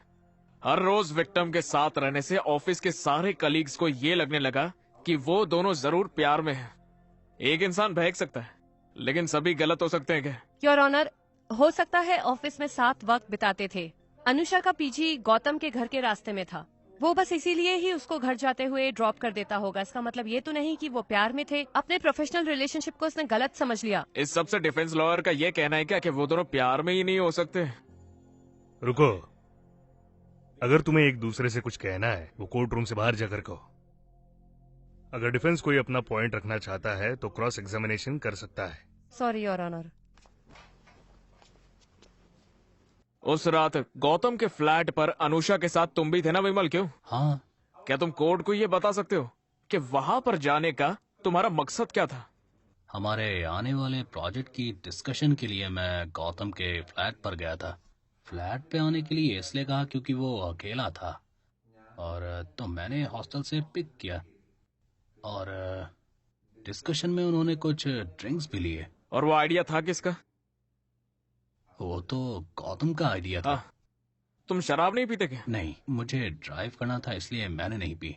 हर रोज विक्टिम के साथ रहने से ऑफिस के सारे कलीग्स को ये लगने लगा कि वो दोनों जरूर प्यार में हैं। एक इंसान बहक सकता है, लेकिन सभी गलत हो सकते हैं क्या? योर ऑनर, हो सकता है ऑफिस में साथ वक्त बिताते थे। अनुषा का पीजी गौतम के घर के रास्ते में था। वो बस इसीलिए ही उसको घर जाते हुए ड्रॉप कर देता होगा। इसका मतलब ये तो नहीं कि वो प्यार में थे। अपने प्रोफेशनल रिलेशनशिप को उसने गलत समझ लिया। इस सबसे डिफेंस लॉयर का ये कहना है क्या कि वो दोनों प्यार में ही नहीं हो सकते? रुको, अगर तुम्हें एक दूसरे से कुछ कहना है वो कोर्ट रूम से बाहर जाकर कहो। अगर डिफेंस कोई अपना पॉइंट रखना चाहता है तो क्रॉस एग्जामिनेशन कर सकता है। Sorry your honour. उस रात गौतम के फ्लैट पर अनुषा के साथ तुम भी थे ना विमल? क्यों? हाँ। क्या तुम कोर्ट को ये बता सकते हो कि वहां पर जाने का तुम्हारा मकसद क्या था? हमारे आने वाले प्रोजेक्ट की डिस्कशन के लिए मैं गौतम के फ्लैट पर गया था। फ्लैट पे आने के लिए इसलिए कहा क्योंकि वो अकेला था, और तो मैंने हॉस्टल से पिक किया, और डिस्कशन में उन्होंने कुछ ड्रिंक्स भी लिए। और वो आइडिया था किसका? वो तो गौतम का आइडिया था। तुम शराब नहीं पीते क्या? नहीं, मुझे ड्राइव करना था इसलिए मैंने नहीं पी।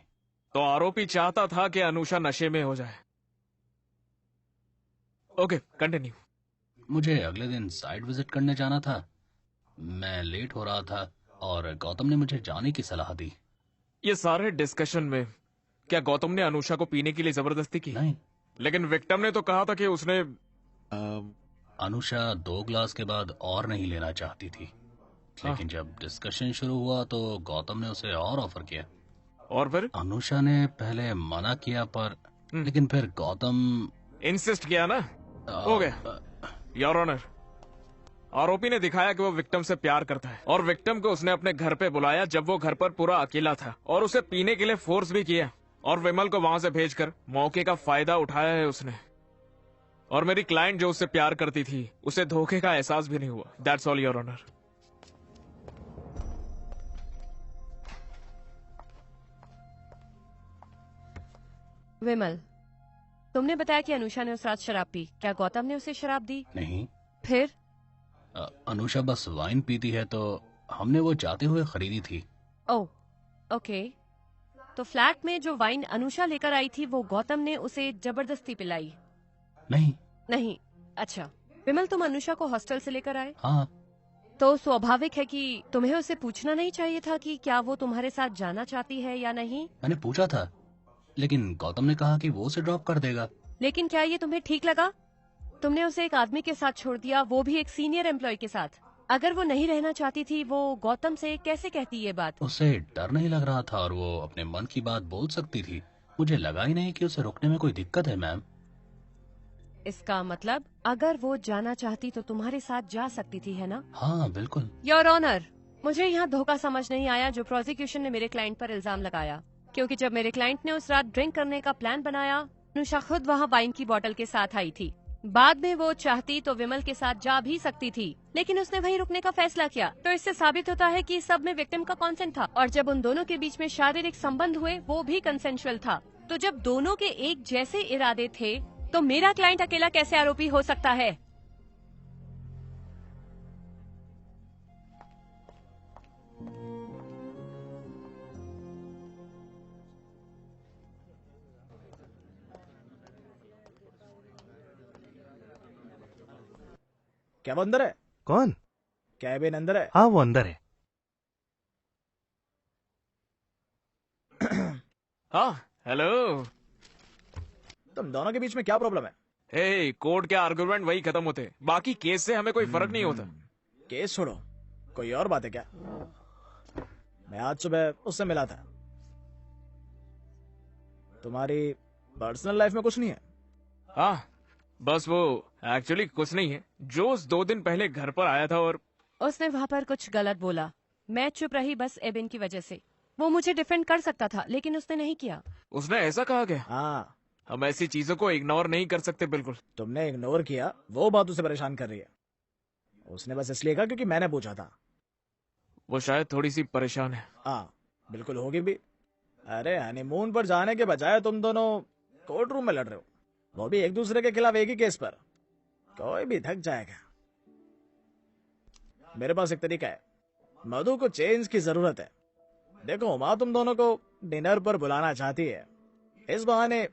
तो आरोपी चाहता था कि अनुषा नशे में हो जाए। Okay, continue. मुझे अगले दिन साइट विजिट करने जाना था। मैं लेट हो रहा था और गौतम ने मुझे जाने की सलाह दी। ये सारे डिस्कशन में क्या गौतम ने अनुषा को पीने के लिए जबरदस्ती की? नहीं। लेकिन विक्टिम ने तो कहा था कि उसने अनुषा 2 ग्लास के बाद और नहीं लेना चाहती थी, लेकिन जब डिस्कशन शुरू हुआ तो गौतम ने उसे और ऑफर किया। और फिर अनुषा ने पहले मना किया, पर लेकिन फिर गौतम इंसिस्ट किया ना। हो गया योर ऑनर। आरोपी ने दिखाया कि वो विक्टिम से प्यार करता है, और विक्टिम को उसने अपने घर पे बुलाया जब वो घर पर पूरा अकेला था, और उसे पीने के लिए फोर्स भी किया, और विमल को वहां से भेजकर मौके का फायदा उठाया है उसने। और मेरी क्लाइंट जो उससे प्यार करती थी उसे धोखे का एहसास भी नहीं हुआ। That's all your honour. Vimal, तुमने बताया कि अनुषा ने उस रात शराब पी। क्या गौतम ने उसे शराब दी? नहीं। फिर? अनुषा बस वाइन पीती है, तो हमने वो चाहते हुए खरीदी थी। ओह, ओके। तो फ्लैट में जो वाइन अनुषा लेकर आई थी वो गौतम ने उसे जबरदस्ती पिलाई? नहीं। अच्छा विमल, तुम अनुषा को हॉस्टल से लेकर आए? हाँ। तो स्वाभाविक है कि तुम्हें उसे पूछना नहीं चाहिए था कि क्या वो तुम्हारे साथ जाना चाहती है या नहीं? मैंने पूछा था, लेकिन गौतम ने कहा कि वो उसे ड्रॉप कर देगा। लेकिन क्या ये तुम्हें ठीक लगा? तुमने उसे एक आदमी के साथ छोड़ दिया, वो भी एक सीनियर एम्प्लॉय के साथ। अगर वो नहीं रहना चाहती थी, वो गौतम से कैसे कहती ये बात? उसे डर नहीं लग रहा था और वो अपने मन की बात बोल सकती थी। मुझे लगा ही नहीं कि उसे रोकने में कोई दिक्कत है मैम। इसका मतलब अगर वो जाना चाहती तो तुम्हारे साथ जा सकती थी, है ना? हाँ बिल्कुल। योर ऑनर, मुझे यहाँ धोखा समझ नहीं आया जो प्रोसिक्यूशन ने मेरे क्लाइंट पर इल्जाम लगाया, क्योंकि जब मेरे क्लाइंट ने उस रात ड्रिंक करने का प्लान बनाया, अनुषा खुद वहाँ वाइन की बोतल के साथ आई थी। बाद में वो चाहती तो विमल के साथ जा भी सकती थी, लेकिन उसने वहीं रुकने का फैसला किया। तो इससे साबित होता है कि सब में विक्टिम का कंसेंट था, और जब उन दोनों के बीच में शारीरिक संबंध हुए वो भी कंसेंशुअल था। तो जब दोनों के एक जैसे इरादे थे तो मेरा क्लाइंट अकेला कैसे आरोपी हो सकता है? क्या वो अंदर है? कौन? कैबिन अंदर है? हाँ वो अंदर है। हाँ हेलो। तुम दोनों के बीच में क्या प्रॉब्लम है? हे, कोर्ट के आर्गुमेंट वही खत्म होते, बाकी केस से हमें कोई फर्क नहीं होता। केस छोड़ो, कोई और बात है क्या? मैं आज सुबह उससे मिला था। तुम्हारी पर्सनल लाइफ में कुछ नहीं है? हाँ, बस वो एक्चुअली कुछ नहीं है। जोस 2 दिन पहले घर पर आया था और उसने वहाँ पर कुछ गलत बोला। मैं चुप रही बस एबिन की वजह से। वो मुझे डिफेंड कर सकता था, लेकिन उसने नहीं किया। उसने ऐसा कहा क्या? हाँ। हम ऐसी चीजों को इग्नोर नहीं कर सकते। बिल्कुल। तुमने इग्नोर किया, वो बात उसे परेशान कर रही है। उसने बस इसलिए कहा क्योंकि मैंने पूछा था। वो शायद थोड़ी सी परेशान है। हाँ बिल्कुल होगी भी। अरे हनीमून पर जाने के बजाय तुम दोनों कोर्ट रूम में लड़ रहे हो, वो भी एक दूसरे के खिलाफ एक ही केस पर। कोई भी थक जाएगा। मेरे पास एक तरीका है। मधु को चेंज की जरूरत है। देखो माँ तुम दोनों को डिनर पर बुलाना चाहती है, इस बहाने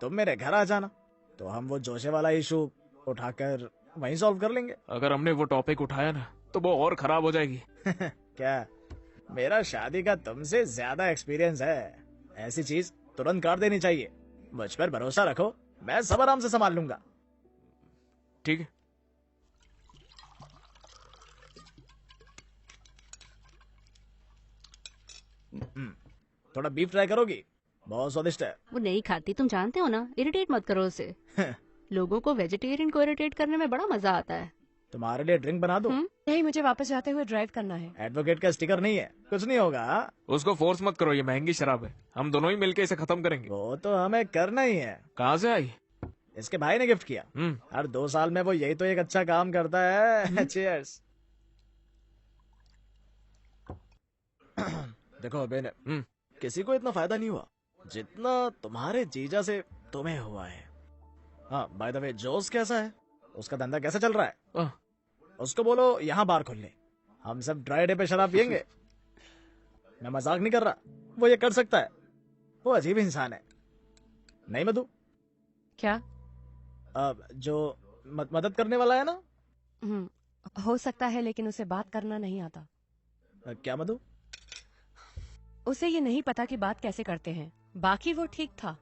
तुम मेरे घर आ जाना, तो हम वो जोशे वाला इशू उठाकर वहीं सॉल्व कर लेंगे। अगर हमने वो टॉपिक उठाया ना तो वो और खराब हो जाएगी। क्या मेरा शादी का तुमसे ज्यादा एक्सपीरियंस है, ऐसी चीज तुरंत काट देनी चाहिए। मुझ पर भरोसा रखो, मैं सब आराम से संभाल लूंगा। ठीक है। थोड़ा बीफ ट्राई करोगी? बहुत स्वादिष्ट है। वो नहीं खाती, तुम जानते हो ना, इरिटेट मत करो उसे। लोगों को वेजिटेरियन को इरिटेट करने में बड़ा मजा आता है। तुम्हारे लिए ड्रिंक बना दो? नहीं, मुझे वापस जाते हुए ड्राइव करना है। एडवोकेट का स्टिकर नहीं है, कुछ नहीं होगा। उसको फोर्स मत करो, ये महंगी शराब है, हम दोनों ही मिलके इसे खत्म करेंगे। वो तो हमें करना ही है। कहाँ से आई? इसके भाई ने गिफ्ट किया। हर 2 साल में वो यही तो एक अच्छा काम करता है। चीयर्स। देखो बेन, किसी को इतना फायदा नहीं हुआ जितना तुम्हारे जीजा से तुम्हें हुआ है। हाँ, बाय द वे, जोस कैसा है? उसका धंधा कैसा चल रहा है? उसको बोलो यहाँ बार खोल ले, हम सब ड्राई डे पे शराब पियेंगे। मैं मजाक नहीं कर रहा, वो ये कर सकता है। वो अजीब इंसान है, नहीं मधु? क्या? जो मदद करने वाला है ना? हो सकता है, लेकिन उसे बात करना नहीं आता। क्या मधु? उसे ये नहीं पता कि बात कैसे करते हैं। बाकी वो ठीक था।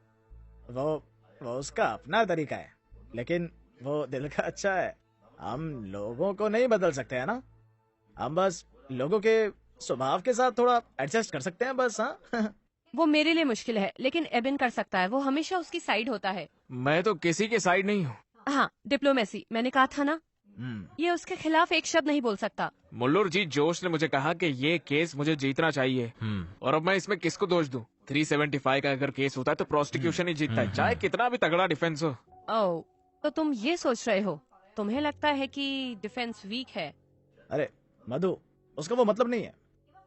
वो उसका अपना तरीका है, लेकिन वो दिल का अच्छा है। हम लोगों को नहीं बदल सकते हैं ना, हम बस लोगों के स्वभाव के साथ थोड़ा एडजस्ट कर सकते हैं बस। हाँ। वो मेरे लिए मुश्किल है, लेकिन एबिन कर सकता है। वो हमेशा उसकी साइड होता है। मैं तो किसी के साइड नहीं हूँ। हाँ, डिप्लोमेसी, मैंने कहा था ना। ये उसके खिलाफ एक शब्द नहीं बोल सकता। मुल्लुर जी, जोश ने मुझे कहा कि ये केस मुझे जीतना चाहिए, और अब मैं इसमें किसको दोष दूं? 375 का अगर केस होता है तो प्रोसिक्यूशन ही जीतता है, चाहे कितना भी तगड़ा डिफेंस हो। ओह, तो तुम ये सोच रहे हो? तुम्हें लगता है कि डिफेंस वीक है? अरे मधु, उसका वो मतलब नहीं है।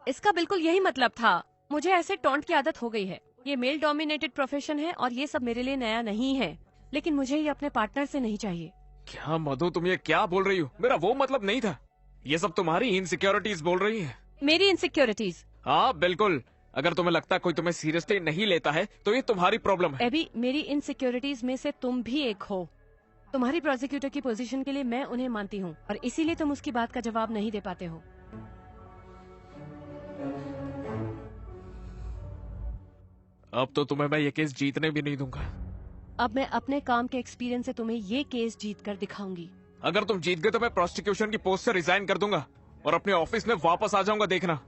इसका बिल्कुल यही मतलब था। मुझे ऐसे टॉन्ट की आदत हो गई है। ये मेल डोमिनेटेड प्रोफेशन है और ये सब मेरे लिए नया नहीं है, लेकिन मुझे ये अपने पार्टनर से नहीं चाहिए। क्या मधु, तुम ये क्या बोल रही हो? मेरा वो मतलब नहीं था। ये सब तुम्हारी इनसिक्योरिटीज बोल रही है। मेरी इनसिक्योरिटीज? हाँ बिल्कुल। अगर तुम्हें लगता है कोई तुम्हें सीरियसली नहीं लेता है तो ये तुम्हारी प्रॉब्लम है। एबी, मेरी इनसिक्योरिटीज में से तुम भी एक हो। तुम्हारी प्रोसिक्यूटर की पोजीशन के लिए मैं उन्हें मानती हूँ, और इसीलिए तुम उसकी बात का जवाब नहीं दे पाते हो। अब तो तुम्हें मैं ये केस जीतने भी नहीं दूंगा। अब मैं अपने काम के एक्सपीरियंस से तुम्हें ये केस जीत कर दिखाऊंगी। अगर तुम जीत गए तो मैं प्रोसिक्यूशन की पोस्ट से रिजाइन कर दूंगा और अपने ऑफिस में वापस आ जाऊंगा, देखना।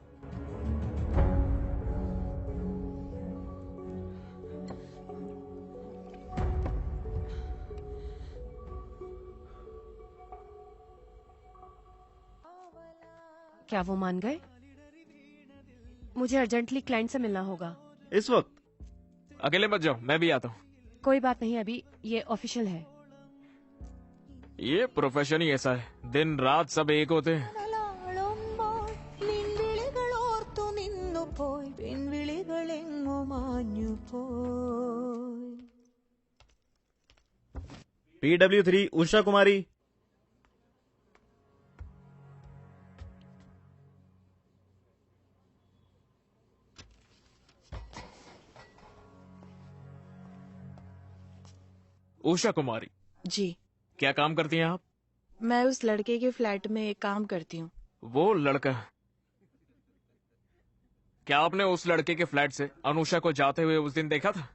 क्या वो मान गए? मुझे अर्जेंटली क्लाइंट से मिलना होगा। इस वक्त? अकेले मत जाओ, मैं भी आता हूँ। कोई बात नहीं, अभी ये ऑफिशियल है। ये प्रोफेशन ही ऐसा है, दिन रात सब एक होते हैं। PW3 उषा कुमारी। उषा कुमारी जी। क्या काम करती हैं आप? मैं उस लड़के के फ्लैट में काम करती हूँ। वो लड़का? क्या आपने उस लड़के के फ्लैट से अनुषा को जाते हुए उस दिन देखा था?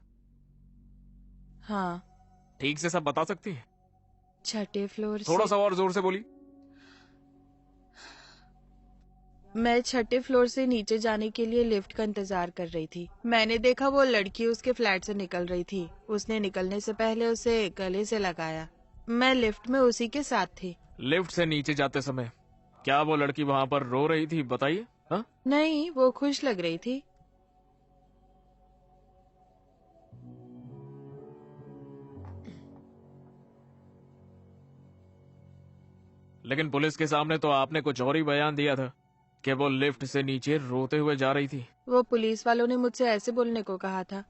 हाँ। ठीक से सब बता सकती हैं? 6ठे फ्लोर थोड़ा सा और जोर से बोली। मैं 6ठे फ्लोर से नीचे जाने के लिए लिफ्ट का इंतजार कर रही थी। मैंने देखा वो लड़की उसके फ्लैट से निकल रही थी। उसने निकलने से पहले उसे गले से लगाया। मैं लिफ्ट में उसी के साथ थी। लिफ्ट से नीचे जाते समय क्या वो लड़की वहाँ पर रो रही थी, बताइए? हाँ? नहीं, वो खुश लग रही थी। लेकिन पुलिस के सामने तो आपने कुछ और ही बयान दिया था कि वो लिफ्ट से नीचे रोते हुए जा रही थी। वो पुलिस वालों ने मुझसे ऐसे बोलने को कहा था।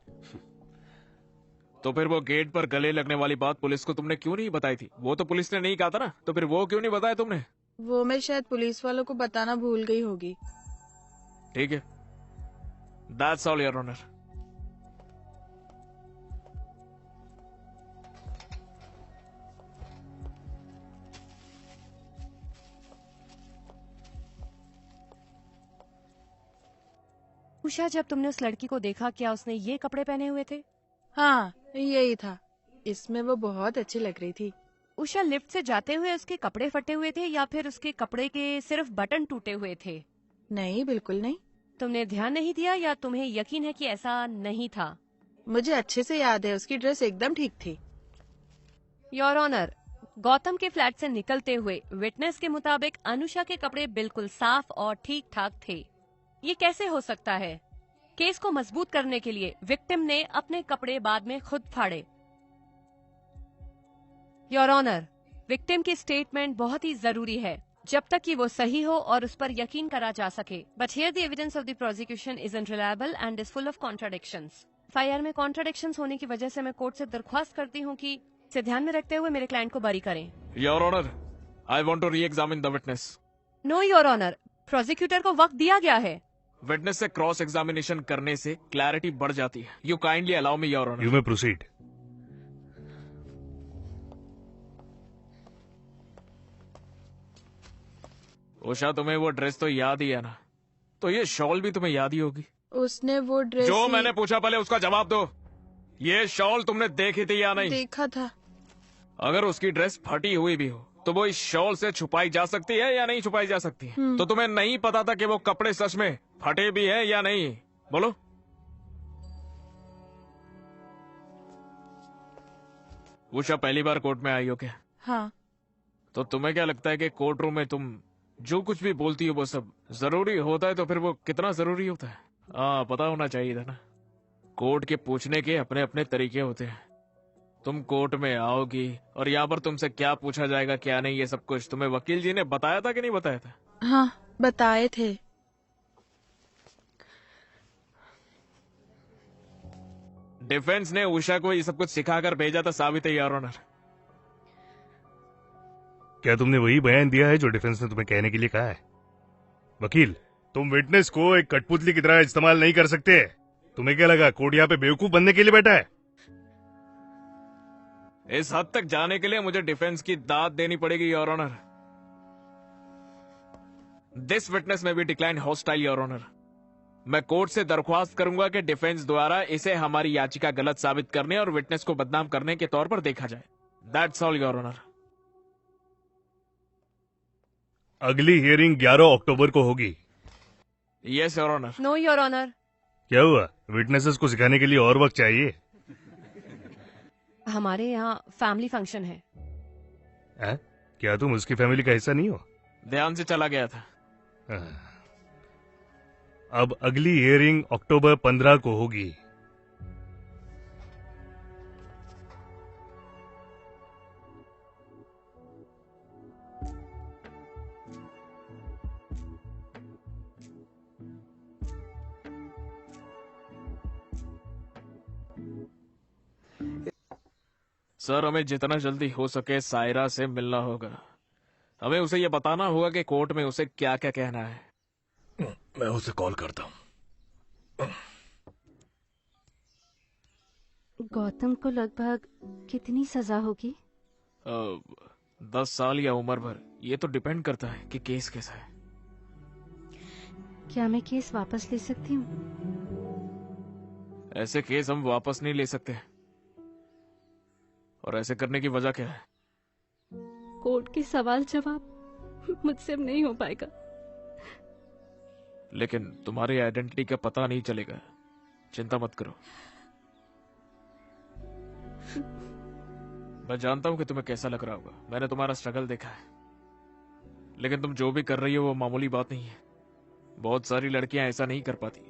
तो फिर वो गेट पर गले लगने वाली बात पुलिस को तुमने क्यों नहीं बताई थी? वो तो पुलिस ने नहीं कहा था ना, तो फिर वो क्यों नहीं बताया तुमने? वो मैं शायद पुलिस वालों को बताना भूल गई होगी। ठीक है, that's all your honour. Usha, जब तुमने उस लड़की को देखा, क्या उसने ये कपड़े पहने हुए थे? हाँ, यही था। इसमें वो बहुत अच्छी लग रही थी। उषा, लिफ्ट से जाते हुए उसके कपड़े फटे हुए थे या फिर उसके कपड़े के सिर्फ बटन टूटे हुए थे? नहीं, बिल्कुल नहीं। तुमने ध्यान नहीं दिया या तुम्हें यकीन है कि ऐसा नहीं था? मुझे अच्छे से याद है, उसकी ड्रेस एकदम ठीक थी। योर ऑनर, गौतम के फ्लैट से निकलते हुए विटनेस के मुताबिक अनुषा के कपड़े बिल्कुल साफ और ठीक ठाक थे। ये कैसे हो सकता है? केस को मजबूत करने के लिए विक्टिम ने अपने कपड़े बाद में खुद फाड़े। योर ऑनर, विक्टिम की स्टेटमेंट बहुत ही जरूरी है जब तक कि वो सही हो और उस पर यकीन करा जा सके। But here the evidence of the prosecution is unreliable and is full of contradictions. FIR में कॉन्ट्राडिक्शंस होने की वजह से मैं कोर्ट से दरख्वास्त करती हूँ कि इसे ध्यान में रखते हुए मेरे क्लाइंट को बरी करें। Your honour, I want to re-examine the witness. No your honour, prosecutor को वक्त दिया गया है। विटनेस से क्रॉस एग्जामिनेशन करने से क्लैरिटी बढ़ जाती है। You kindly allow me your honour. You may proceed. Usha, तुम्हें वो ड्रेस तो याद ही है ना? तो ये शॉल भी तुम्हें याद ही होगी। उसने वो ड्रेस जो मैंने पूछा पहले उसका जवाब दो। ये शॉल तुमने देखी थी या नहीं? देखा था। अगर उसकी ड्रेस फटी हुई भी हो तो वो इस शॉल से छुपाई जा सकती है या नहीं छुपाई जा सकती है? तो तुम्हें नहीं पता था कि वो कपड़े सच में फटे भी है या नहीं? बोलो। उषा, पहली बार कोर्ट में आई हो क्या? हाँ। तो तुम्हें क्या लगता है कि कोर्ट रूम में तुम जो कुछ भी बोलती हो वो सब जरूरी होता है? तो फिर वो कितना जरूरी होता है? हाँ, पता होना चाहिए था ना। कोर्ट के पूछने के अपने अपने तरीके होते हैं। तुम कोर्ट में आओगी और यहाँ पर तुमसे क्या पूछा जाएगा क्या नहीं, ये सब कुछ तुम्हें वकील जी ने बताया था कि नहीं बताया था? हाँ, बताए थे। डिफेंस ने उषा को ये सब कुछ सिखाकर भेजा था, साबित है योर ऑनर। क्या तुमने वही बयान दिया है जो डिफेंस ने तुम्हें कहने के लिए कहा है? वकील, तुम विटनेस को एक कठपुतली की तरह इस्तेमाल नहीं कर सकते। तुम्हें क्या लगा कोर्ट यहाँ पे बेवकूफ बनने के लिए बैठा है? इस हद तक जाने के लिए मुझे डिफेंस की दाद देनी पड़ेगी योर ऑनर। दिस विटनेस में भी डिक्लाइन हॉस्टाइल योर ऑनर। मैं कोर्ट से दरख्वास्त करूंगा कि डिफेंस द्वारा इसे हमारी याचिका गलत साबित करने और विटनेस को बदनाम करने के तौर पर देखा जाए। That's all your honour. अगली हियरिंग 11 अक्टूबर को होगी। Yes your honour. No your honour. क्या हुआ? विटनेसेस को सिखाने के लिए और वक्त चाहिए? हमारे यहाँ फैमिली फंक्शन है। क्या तुम उसकी फैमिली का हिस्सा नहीं हो? ध्यान से चला गया था। अब अगली हियरिंग अक्टूबर 15 को होगी। सर, हमें जितना जल्दी हो सके सायरा से मिलना होगा। हमें उसे ये बताना होगा कि कोर्ट में उसे क्या क्या कहना है। मैं उसे कॉल करता हूँ। गौतम को लगभग कितनी सजा होगी? 10 साल या उम्र भर, ये तो डिपेंड करता है कि केस कैसा है। क्या मैं केस वापस ले सकती हूँ? ऐसे केस हम वापस नहीं ले सकते। और ऐसे करने की वजह क्या है? कोर्ट के सवाल जवाब मुझसे अब नहीं हो पाएगा। लेकिन तुम्हारी आइडेंटिटी का पता नहीं चलेगा। चिंता मत करो। मैं जानता हूं कि तुम्हें कैसा लग रहा होगा। मैंने तुम्हारा स्ट्रगल देखा है। लेकिन तुम जो भी कर रही हो वो मामूली बात नहीं है। बहुत सारी लड़कियां ऐसा नहीं कर पाती।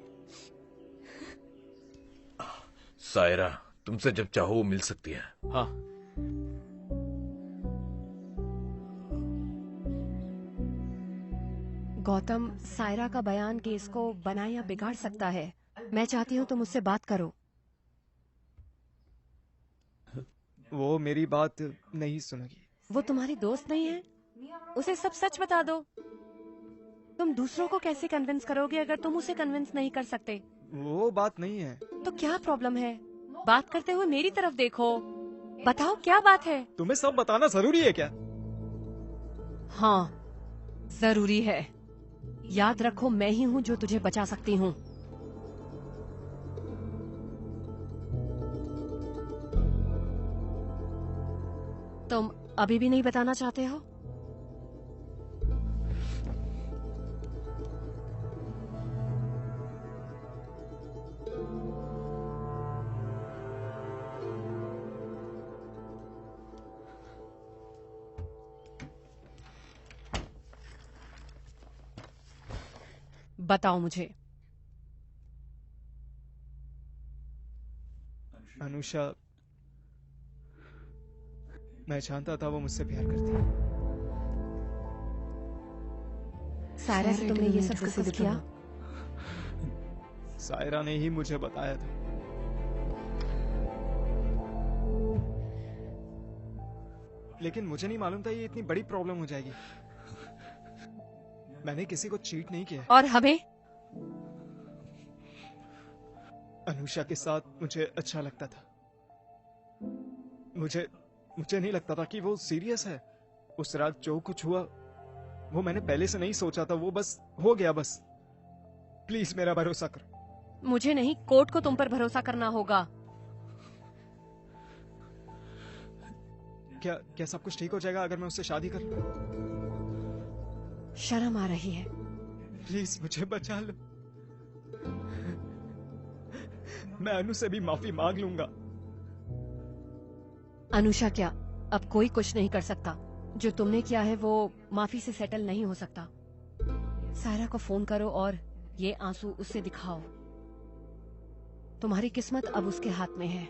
सायरा तुमसे जब चाहो वो मिल सकती है। हाँ। गौतम, सायरा का बयान केस को बना या बिगाड़ सकता है। मैं चाहती हूँ तुम उससे बात करो। वो मेरी बात नहीं सुनेगी। वो तुम्हारी दोस्त नहीं है? उसे सब सच बता दो। तुम दूसरों को कैसे कन्विंस करोगे अगर तुम उसे कन्विंस नहीं कर सकते? वो बात नहीं है। तो क्या प्रॉब्लम है? बात करते हुए मेरी तरफ देखो। बताओ क्या बात है? तुम्हें सब बताना जरूरी है क्या? हाँ, जरूरी है। याद रखो, मैं ही हूँ जो तुझे बचा सकती हूँ। तुम अभी भी नहीं बताना चाहते हो? बताओ मुझे। अनुषा, मैं जानता था वो मुझसे प्यार करती है। सायरा से तुमने ये सब डिस्कस किया? सायरा ने ही मुझे बताया था। लेकिन मुझे नहीं मालूम था ये इतनी बड़ी प्रॉब्लम हो जाएगी। मैंने किसी को चीट नहीं किया। और हमें? अनुषा के साथ मुझे अच्छा लगता था। मुझे नहीं लगता था कि वो सीरियस है। उस रात जो कुछ हुआ वो मैंने पहले से नहीं सोचा था, वो बस हो गया बस। प्लीज मेरा भरोसा करो। मुझे नहीं, कोर्ट को तुम पर भरोसा करना होगा। क्या सब कुछ ठीक हो जाएगा अगर मैं उससे शादी कर लूं? शर्म आ रही है। प्लीज मुझे बचा लो। मैं अनु से भी माफी मांग लूंगा। अनुषा क्या, अब कोई कुछ नहीं कर सकता। जो तुमने किया है वो माफी से सेटल नहीं हो सकता। सायरा को फोन करो और ये आंसू उससे दिखाओ। तुम्हारी किस्मत अब उसके हाथ में है।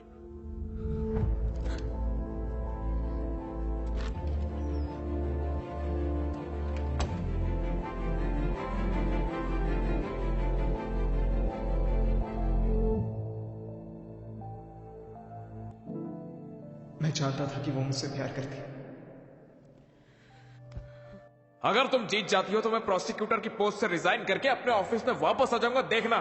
मैं चाहता था कि वो मुझसे प्यार करती। अगर तुम जीत जाती हो तो मैं प्रोसिक्यूटर की पोस्ट से रिजाइन करके अपने ऑफिस में वापस आ जाऊंगा, देखना।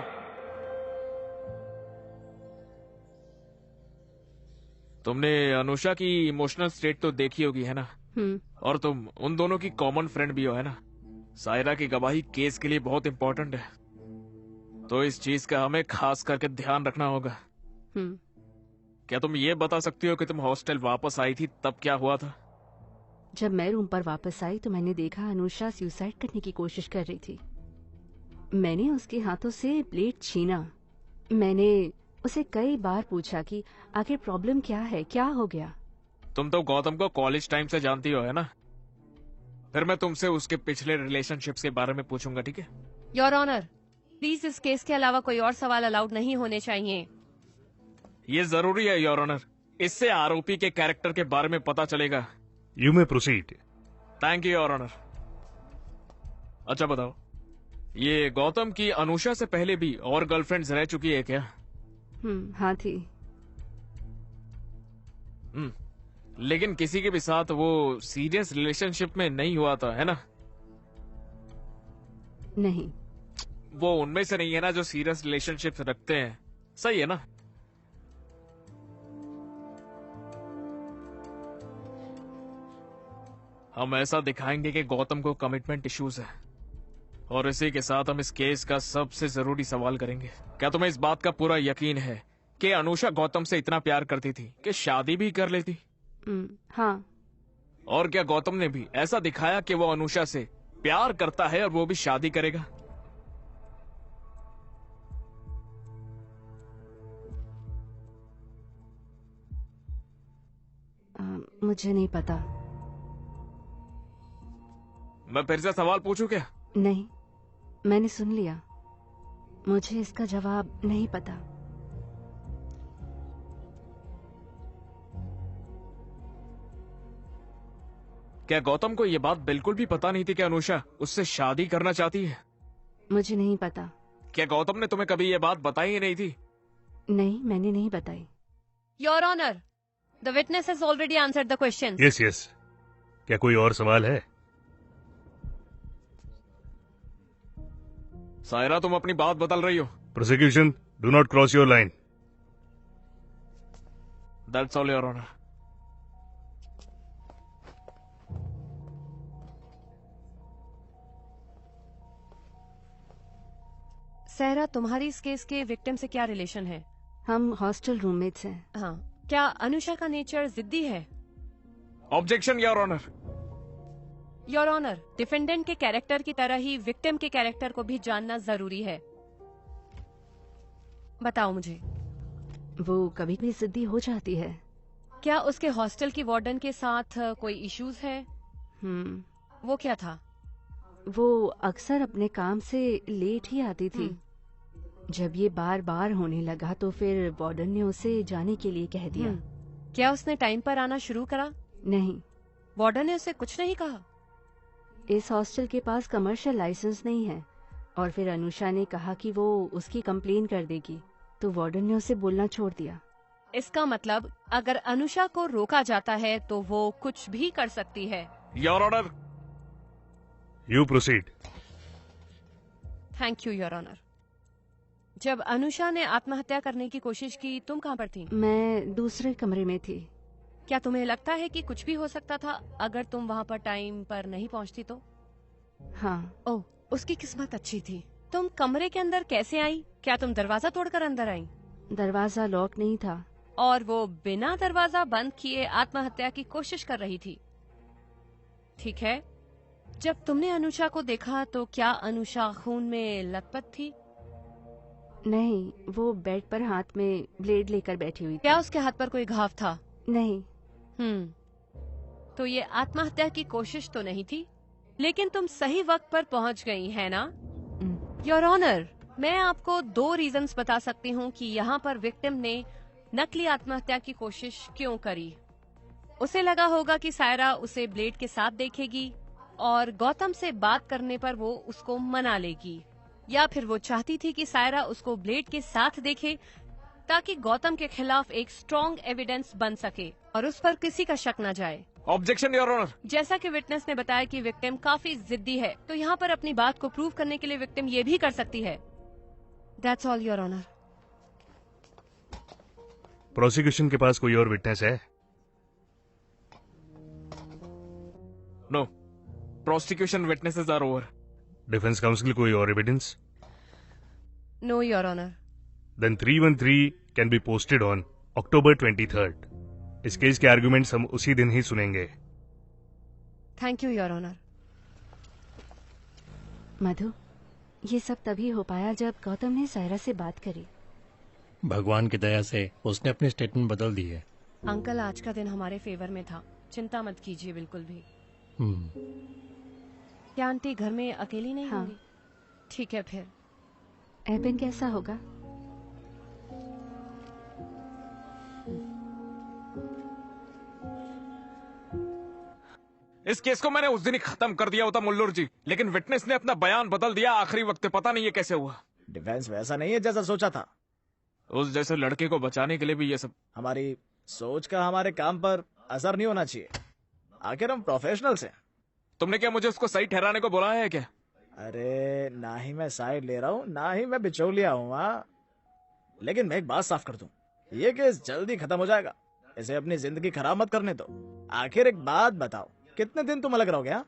तुमने अनुषा की इमोशनल स्टेट तो देखी होगी, है ना? और तुम उन दोनों की कॉमन फ्रेंड भी हो, है ना? सायरा की गवाही केस के लिए बहुत इंपॉर्टेंट है, तो इस चीज का हमें खास करके ध्यान रखना होगा। क्या तुम ये बता सकती हो कि तुम हॉस्टल वापस आई थी तब क्या हुआ था? जब मैं रूम पर वापस आई तो मैंने देखा अनुषा सुसाइड करने की कोशिश कर रही थी। मैंने उसके हाथों से ब्लेड छीना। मैंने उसे कई बार पूछा कि आखिर प्रॉब्लम क्या है, क्या हो गया। तुम तो गौतम को कॉलेज टाइम से जानती हो, है ना? फिर मैं तुमसे उसके पिछले रिलेशनशिप्स के बारे में पूछूंगा, ठीक है? योर ऑनर, प्लीज इस केस के अलावा कोई और सवाल अलाउड नहीं होने चाहिए। ये जरूरी है योर ऑनर, इससे आरोपी के कैरेक्टर के बारे में पता चलेगा। You may proceed. Thank you your honour. अच्छा बताओ, ये गौतम की अनुषा से पहले भी और गर्लफ्रेंड्स रह चुकी है क्या? हाँ थी। लेकिन किसी के भी साथ वो सीरियस रिलेशनशिप में नहीं हुआ था, है ना? नहीं। वो उनमें से नहीं है ना जो सीरियस रिलेशनशिप रखते हैं, सही है ना? हम ऐसा दिखाएंगे कि गौतम को कमिटमेंट इश्यूज है, और इसी के साथ हम इस केस का सबसे जरूरी सवाल करेंगे। क्या तुम्हें इस बात का पूरा यकीन है कि अनुषा गौतम से इतना प्यार करती थी कि शादी भी कर लेती? हाँ। और क्या गौतम ने भी ऐसा दिखाया कि वो अनुषा से प्यार करता है और वो भी शादी करेगा? मुझे नहीं पता। मैं फिर से सवाल पूछूं क्या? नहीं, मैंने सुन लिया। मुझे इसका जवाब नहीं पता। क्या गौतम को ये बात बिल्कुल भी पता नहीं थी कि अनुषा उससे शादी करना चाहती है? मुझे नहीं पता। क्या गौतम ने तुम्हें कभी ये बात बताई ही नहीं थी? नहीं, मैंने नहीं बताई। Your honour, the witness has already answered the question. Yes yes. क्या कोई और सवाल है? सायरा, तुम अपनी बात बदल रही हो। Prosecution, do not cross your line. That's all your honour. Saira, तुम्हारी इस केस के विक्टिम से क्या रिलेशन है? हम हॉस्टल रूममेट्स हैं। हाँ। क्या अनुषा का नेचर जिद्दी है? Objection your honour. Your honour, defendant के कैरेक्टर की तरह ही विक्टिम के कैरेक्टर को भी जानना जरूरी है। बताओ मुझे, वो कभी भी जिद्दी हो जाती है। क्या उसके हॉस्टल की वार्डन के साथ कोई इश्यूज है? वो क्या था? वो अक्सर अपने काम से लेट ही आती थी। जब ये बार बार होने लगा तो फिर वार्डन ने उसे जाने के लिए कह दिया। क्या उसने टाइम पर आना शुरू करा? नहीं। वार्डन ने उसे कुछ नहीं कहा? इस हॉस्टल के पास कमर्शियल लाइसेंस नहीं है और फिर अनुषा ने कहा कि वो उसकी कंप्लेन कर देगी, तो वार्डन ने उसे बोलना छोड़ दिया। इसका मतलब अगर अनुषा को रोका जाता है तो वो कुछ भी कर सकती है। Your honour. You proceed. Thank you your honour. जब अनुषा ने आत्महत्या करने की कोशिश की, तुम कहाँ पर थी? मैं दूसरे कमरे में थी। क्या तुम्हें लगता है कि कुछ भी हो सकता था अगर तुम वहाँ पर टाइम पर नहीं पहुँचती तो? हाँ। ओह, उसकी किस्मत अच्छी थी। तुम कमरे के अंदर कैसे आई? क्या तुम दरवाजा तोड़कर अंदर आई? दरवाजा लॉक नहीं था और वो बिना दरवाजा बंद किए आत्महत्या की कोशिश कर रही थी। ठीक है, जब तुमने अनुषा को देखा तो क्या अनुषा खून में लथपथ थी? नहीं, वो बेड पर हाथ में ब्लेड लेकर बैठी हुई थी। क्या उसके हाथ पर कोई घाव था? नहीं। तो ये आत्महत्या की कोशिश तो नहीं थी, लेकिन तुम सही वक्त पर पहुंच गई है ना? योर ऑनर, मैं आपको 2 रीजंस बता सकती हूँ कि यहाँ पर विक्टिम ने नकली आत्महत्या की कोशिश क्यों करी। उसे लगा होगा कि सायरा उसे ब्लेड के साथ देखेगी और गौतम से बात करने पर वो उसको मना लेगी, या फिर वो चाहती थी कि सायरा उसको ब्लेड के साथ देखे ताकि गौतम के खिलाफ एक स्ट्रॉन्ग एविडेंस बन सके और उस पर किसी का शक न जाए। Objection your honour. जैसा कि विटनेस ने बताया कि विक्टिम काफी जिद्दी है, तो यहाँ पर अपनी बात को प्रूव करने के लिए विक्टिम ये भी कर सकती है। That's all your honour. Prosecution के पास कोई और विटनेस है? No, prosecution witnesses are over. Defence counsel कोई और evidence? No your honour. Then 313 can be posted on October 23rd। इस केस के आर्गुमेंट्स हम उसी दिन ही सुनेंगे। Thank you your honour. Madhu, ये सब तभी हो पाया जब गौतम ने सायरा से बात करी। भगवान की दया से उसने अपनी स्टेटमेंट बदल दी है। अंकल, आज का दिन हमारे फेवर में था, चिंता मत कीजिए बिल्कुल भी। क्या आंटी घर में अकेली नहीं होंगी? ठीक है फिर। एबिन कैसा होगा? इस केस को मैंने उस दिन ही खत्म कर दिया होता मुल्लुर जी, लेकिन विटनेस ने अपना बयान बदल दिया आखिरी वक्त पे। पता नहीं ये कैसे हुआ। डिफेंस वैसा नहीं है जैसा सोचा था। उस जैसे लड़के को बचाने के लिए भी ये सब। हमारी सोच का हमारे काम पर असर नहीं होना चाहिए, आखिर हम प्रोफेशनल्स हैं। तुमने क्या मुझे उसको सही ठहराने को बोला है क्या? अरे ना ही मैं साइड ले रहा हूँ, ना ही मैं बिचौलिया हूँ। लेकिन मैं एक बात साफ कर दूं, ये केस जल्दी खत्म हो जाएगा। इसे अपनी जिंदगी खराब मत करने दो। आखिर एक बात बताओ, कितने दिन तुम अलग रहोगे?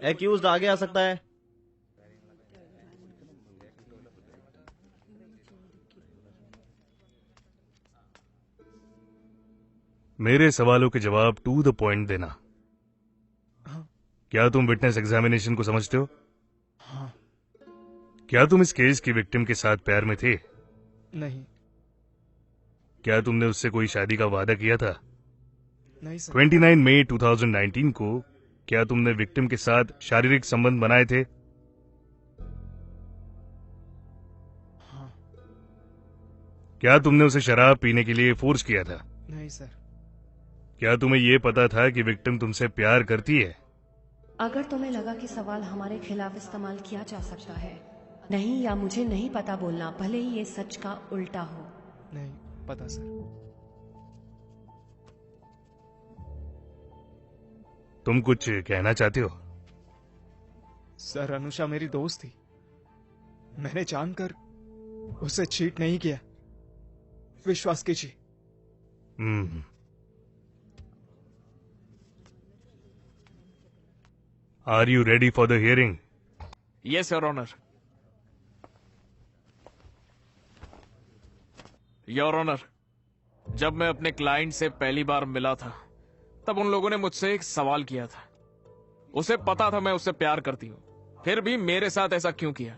एक्यूज्ड आगे आ सकता है। मेरे सवालों के जवाब टू द पॉइंट देना। क्या तुम विटनेस एग्जामिनेशन को समझते हो? हाँ। क्या तुम इस केस की विक्टिम के साथ प्यार में थे? नहीं। क्या तुमने उससे कोई शादी का वादा किया था? नहीं सर। 29 मई 2019 को क्या तुमने विक्टिम के साथ शारीरिक संबंध बनाए थे? हाँ। क्या तुमने उसे शराब पीने के लिए फोर्स किया था? नहीं सर। क्या तुम्हें यह पता था कि विक्टिम तुमसे प्यार करती है? अगर तुम्हें लगा कि सवाल हमारे खिलाफ इस्तेमाल किया जा सकता है, नहीं या मुझे नहीं पता बोलना, भले ही ये सच का उल्टा हो। नहीं पता सर। तुम कुछ कहना चाहते हो? सर, अनुषा मेरी दोस्त थी। मैंने जानकर उसे चीट नहीं किया, विश्वास कीजिए। Are you ready for the hearing? Yes, Your Honor. Your Honor, जब मैं अपने क्लाइंट से पहली बार मिला था तब उन लोगों ने मुझसे एक सवाल किया था। उसे पता था मैं उससे प्यार करती हूं, फिर भी मेरे साथ ऐसा क्यों किया?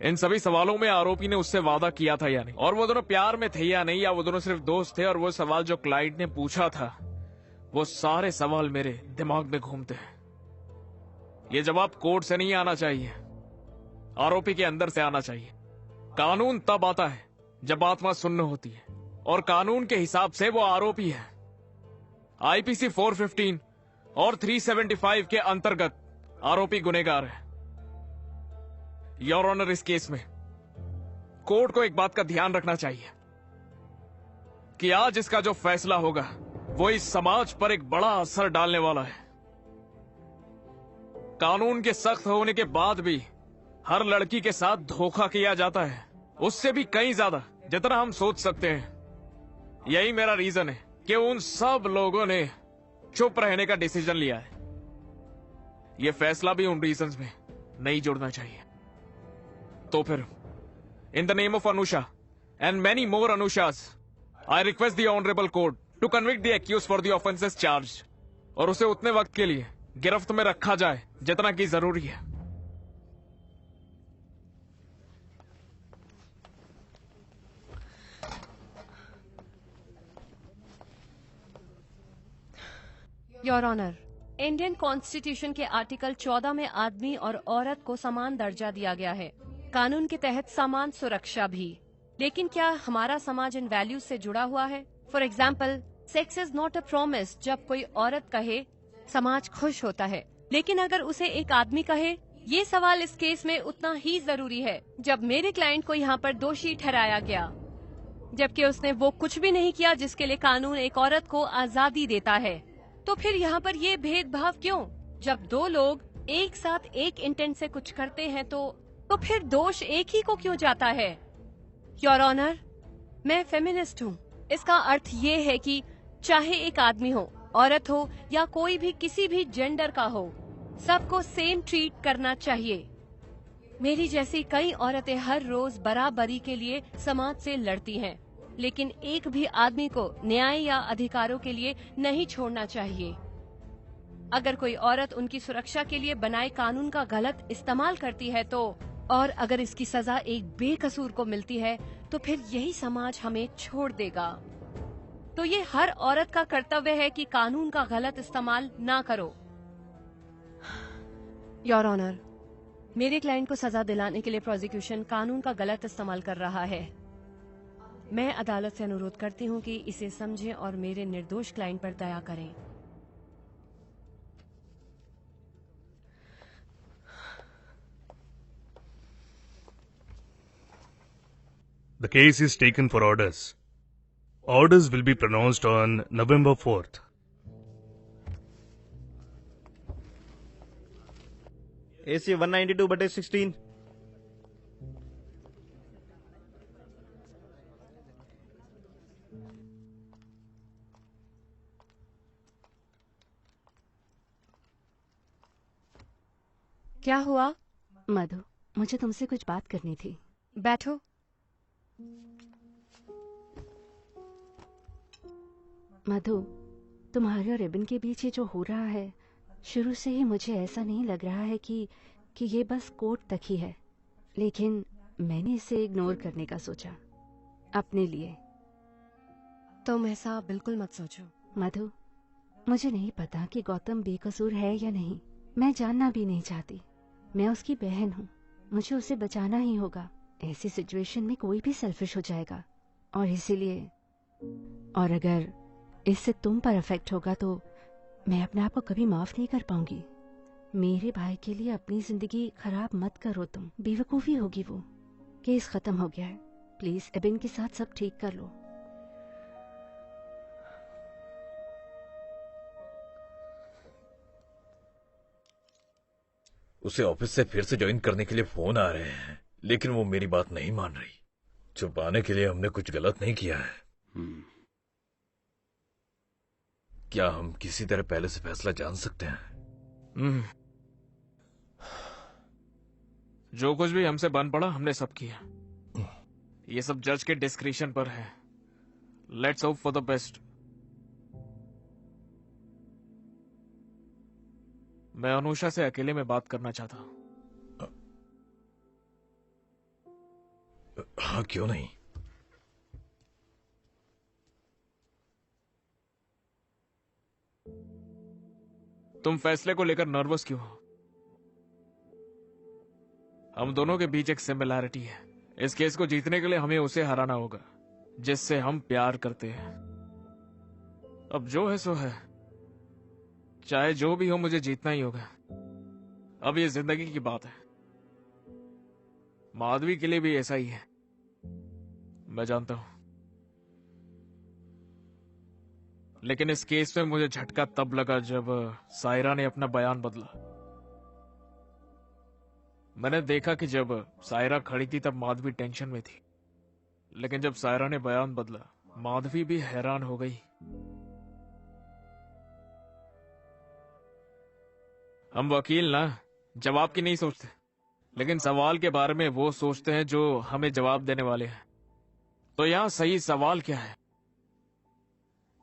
इन सभी सवालों में आरोपी ने उससे वादा किया था या नहीं, और वो दोनों प्यार में थे या नहीं, या वो दोनों सिर्फ दोस्त थे। और वो सवाल जो क्लाइंट ने पूछा था, वो सारे सवाल मेरे दिमाग में घूमते हैं। ये जवाब कोर्ट से नहीं आना चाहिए, आरोपी के अंदर से आना चाहिए। कानून तब आता है जब आत्मा सुन्न होती है, और कानून के हिसाब से वो आरोपी है। आईपीसी 415 और 375 के अंतर्गत आरोपी गुनहगार है। योर ऑनर, इस केस में कोर्ट को एक बात का ध्यान रखना चाहिए कि आज इसका जो फैसला होगा वो इस समाज पर एक बड़ा असर डालने वाला है। कानून के सख्त होने के बाद भी हर लड़की के साथ धोखा किया जाता है, उससे भी कहीं ज्यादा जितना हम सोच सकते हैं। यही मेरा रीजन है कि उन सब लोगों ने चुप रहने का डिसीजन लिया है। यह फैसला भी उन रीजंस में नहीं जुड़ना चाहिए। तो फिर in the name of Anusha and many more Anushas, I request the honourable court to convict the accuse for the offences charge, और उसे उतने वक्त के लिए गिरफ्त में रखा जाए जितना की जरूरी है। योर ऑनर, इंडियन कॉन्स्टिट्यूशन के आर्टिकल 14 में आदमी और औरत को समान दर्जा दिया गया है, कानून के तहत समान सुरक्षा भी। लेकिन क्या हमारा समाज इन वैल्यूज से जुड़ा हुआ है? For example, sex is not a promise. जब कोई औरत कहे समाज खुश होता है, लेकिन अगर उसे एक आदमी कहे, ये सवाल इस केस में उतना ही जरूरी है। जब मेरे क्लाइंट को यहाँ पर दोषी ठहराया गया, जबकि उसने वो कुछ भी नहीं किया जिसके लिए कानून एक औरत को आजादी देता है, तो फिर यहाँ पर ये भेदभाव क्यों? जब दो लोग एक साथ एक इंटेंट से कुछ करते हैं तो फिर दोष एक ही को क्यों जाता है? योर ऑनर, मैं फेमिनिस्ट हूँ। इसका अर्थ ये है कि चाहे एक आदमी हो, औरत हो, या कोई भी किसी भी जेंडर का हो, सबको सेम ट्रीट करना चाहिए। मेरी जैसी कई औरतें हर रोज बराबरी के लिए समाज से लड़ती हैं, लेकिन एक भी आदमी को न्याय या अधिकारों के लिए नहीं छोड़ना चाहिए। अगर कोई औरत उनकी सुरक्षा के लिए बनाए कानून का गलत इस्तेमाल करती है और अगर इसकी सजा एक बेकसूर को मिलती है, तो फिर यही समाज हमें छोड़ देगा। तो ये हर औरत का कर्तव्य है कि कानून का गलत इस्तेमाल ना करो। योर ऑनर, मेरे क्लाइंट को सजा दिलाने के लिए प्रोसिक्यूशन कानून का गलत इस्तेमाल कर रहा है। मैं अदालत से अनुरोध करती हूँ कि इसे समझें और मेरे निर्दोष क्लाइंट पर दया करें। The case is taken for orders. Orders will be pronounced on November 4th. AC 192/16। क्या हुआ? मधु, मुझे तुमसे कुछ बात करनी थी। बैठो। मधु, तुम्हारे और रिबन के बीच ये जो हो रहा है, शुरू से ही मुझे ऐसा नहीं लग रहा है कि ये बस कोर्ट तक ही है, लेकिन मैंने इसे इग्नोर करने का सोचा अपने लिए। तुम ऐसा बिल्कुल मत सोचो। मधु, मुझे नहीं पता कि गौतम बेकसूर है या नहीं। मैं जानना भी नहीं चाहती। मैं उसकी बहन हूँ, मुझे उसे बचाना ही होगा। ऐसी सिचुएशन में कोई भी सेल्फिश हो जाएगा, और इसीलिए, और अगर इससे तुम पर अफेक्ट होगा तो मैं अपने आप को कभी माफ नहीं कर पाऊंगी। मेरे भाई के लिए अपनी जिंदगी खराब मत करो तुम। बेवकूफी होगी वो। केस खत्म हो गया है, प्लीज एबिन के साथ सब ठीक कर लो। उसे ऑफिस से फिर से ज्वाइन करने के लिए फोन आ रहे हैं, लेकिन वो मेरी बात नहीं मान रही। छुपाने के लिए हमने कुछ गलत नहीं किया है। क्या हम किसी तरह पहले से फैसला जान सकते हैं? जो कुछ भी हमसे बन पड़ा हमने सब किया। ये सब जज के डिस्क्रिप्शन पर है। Let's hope for the best. मैं अनुषा से अकेले में बात करना चाहता हूं। हाँ, क्यों नहीं। तुम फैसले को लेकर नर्वस क्यों हो? हम दोनों के बीच एक सिमिलैरिटी है। इस केस को जीतने के लिए हमें उसे हराना होगा जिससे हम प्यार करते हैं। अब जो है सो है, चाहे जो भी हो मुझे जीतना ही होगा। अब ये जिंदगी की बात है। माधवी के लिए भी ऐसा ही है, मैं जानता हूं। लेकिन इस केस में मुझे झटका तब लगा जब सायरा ने अपना बयान बदला। मैंने देखा कि जब सायरा खड़ी थी तब माधवी टेंशन में थी, लेकिन जब सायरा ने बयान बदला माधवी भी हैरान हो गई। हम वकील ना जवाब की नहीं सोचते, लेकिन सवाल के बारे में वो सोचते हैं जो हमें जवाब देने वाले हैं। तो यहां सही सवाल क्या है?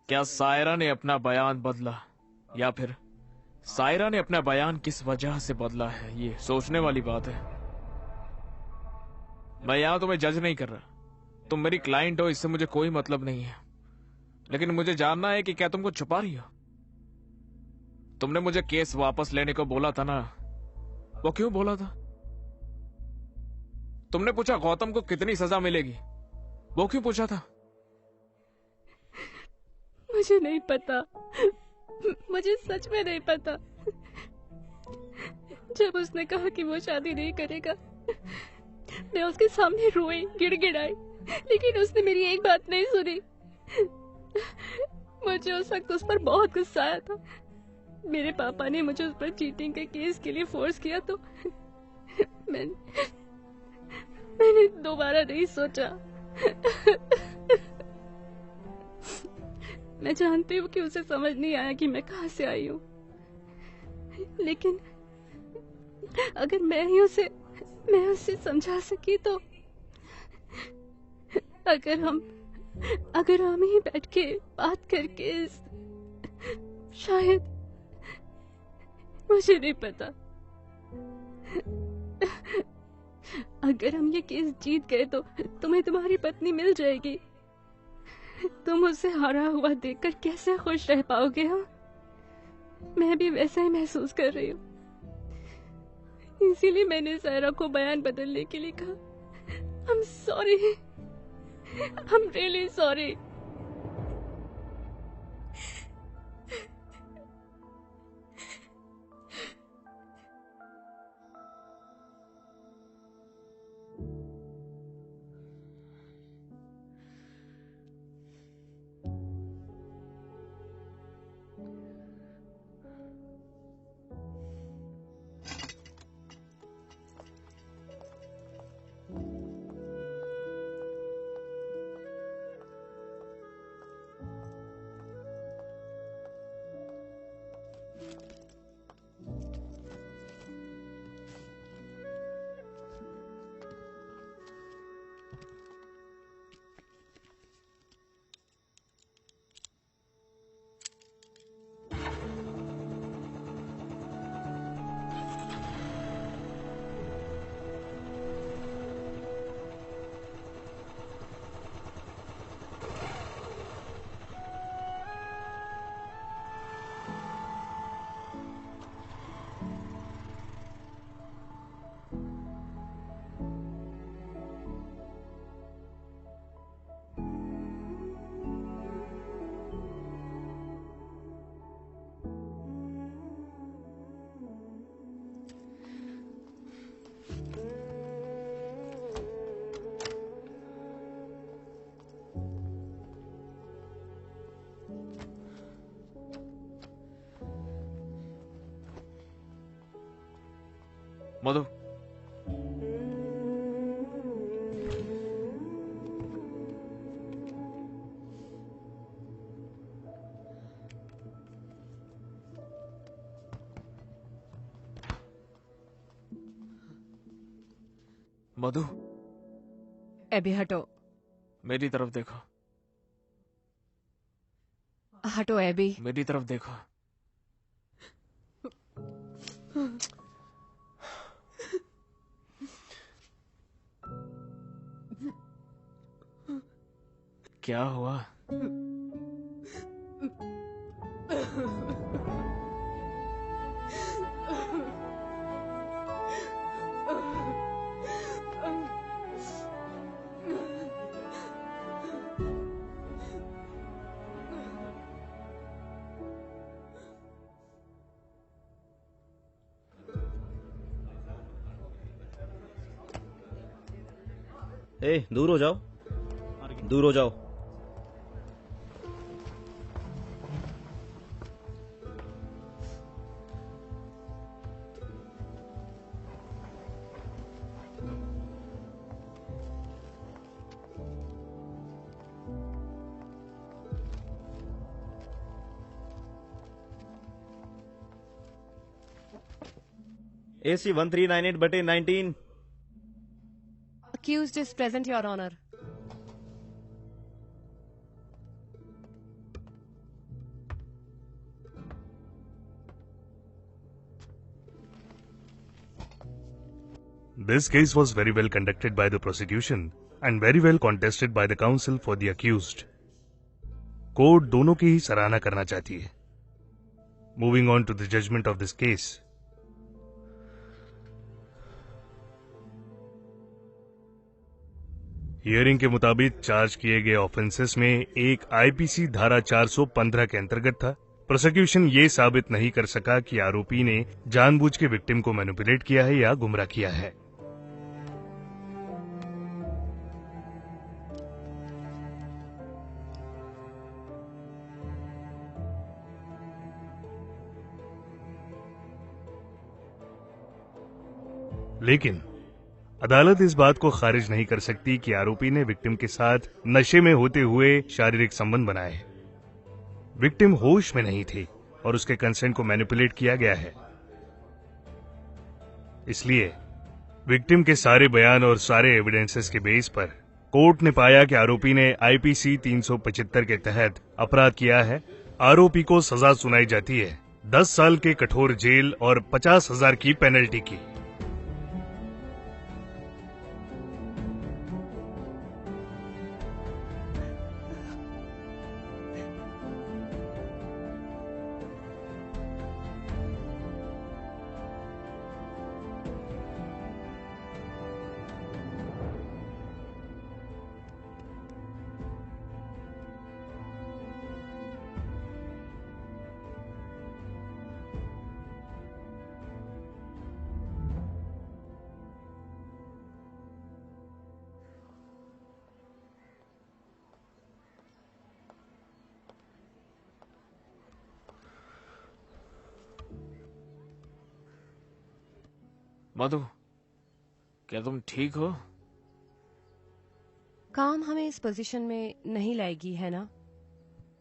क्या सायरा ने अपना बयान बदला, या फिर सायरा ने अपना बयान किस वजह से बदला है? ये सोचने वाली बात है। मैं यहां तुम्हें जज नहीं कर रहा। तुम मेरी क्लाइंट हो, इससे मुझे कोई मतलब नहीं है। लेकिन मुझे जानना है कि क्या तुम कुछ छुपा रही हो? तुमने मुझे केस वापस लेने को बोला था ना, वो क्यों बोला था? तुमने पूछा गौतम को कितनी सजा मिलेगी, वो क्यों पूछा था? मुझे नहीं पता, मुझे सच में नहीं पता। जब उसने कहा कि वो शादी नहीं करेगा, मैं उसके सामने रोई, गिड़गिड़ाई, लेकिन उसने मेरी एक बात नहीं सुनी। मुझे उस वक्त उस पर बहुत गुस्सा आया था। मेरे पापा ने मुझे उस पर चीटिंग के केस के लिए फोर्स किया, तो मैंने दोबारा नहीं सोचा। मैं जानती हूँ कि उसे समझ नहीं आया कि मैं कहाँ से आई हूँ, लेकिन अगर मैं उसे समझा सकी तो अगर हम ही बैठ के बात करके शायद, मुझे नहीं पता, अगर हम ये केस जीत गए तो तुम्हें तुम्हारी पत्नी मिल जाएगी। तुम उसे हारा हुआ देखकर कैसे खुश रह पाओगे? हाँ, मैं भी वैसा ही महसूस कर रही हूँ। इसीलिए मैंने सायरा को बयान बदलने के लिए कहा। I'm sorry, I'm really sorry। Madhu, Madhu, एबी हटो, मेरी तरफ देखो, हटो एबी। मेरी तरफ देखो। क्या हुआ? दूर हो जाओ, दूर हो जाओ। AC 1398/19। Accused is present, Your Honor. This case was very well conducted by the prosecution and very well contested by the counsel for the accused. Court दोनों की ही सराहना करना चाहती है। Moving on to the judgment of this case. Hearing के मुताबिक charge किए गए ऑफेंसेस में एक आईपीसी धारा 415 के अंतर्गत था। प्रोसिक्यूशन ये साबित नहीं कर सका कि आरोपी ने जानबूझ के विक्टिम को मैनिपुलेट किया है या गुमराह किया है। लेकिन अदालत इस बात को खारिज नहीं कर सकती कि आरोपी ने विक्टिम के साथ नशे में होते हुए शारीरिक संबंध बनाए। विक्टिम होश में नहीं थी और उसके कंसेंट को मैनिपुलेट किया गया है। इसलिए विक्टिम के सारे बयान और सारे एविडेंसेस के बेस पर कोर्ट ने पाया कि आरोपी ने आईपीसी 375 के तहत अपराध किया है। आरोपी को सजा सुनाई जाती है 10 साल के कठोर जेल और 50,000 की पेनल्टी की। मधु, क्या तुम ठीक हो? काम हमें इस पोजीशन में नहीं लाएगी, है ना?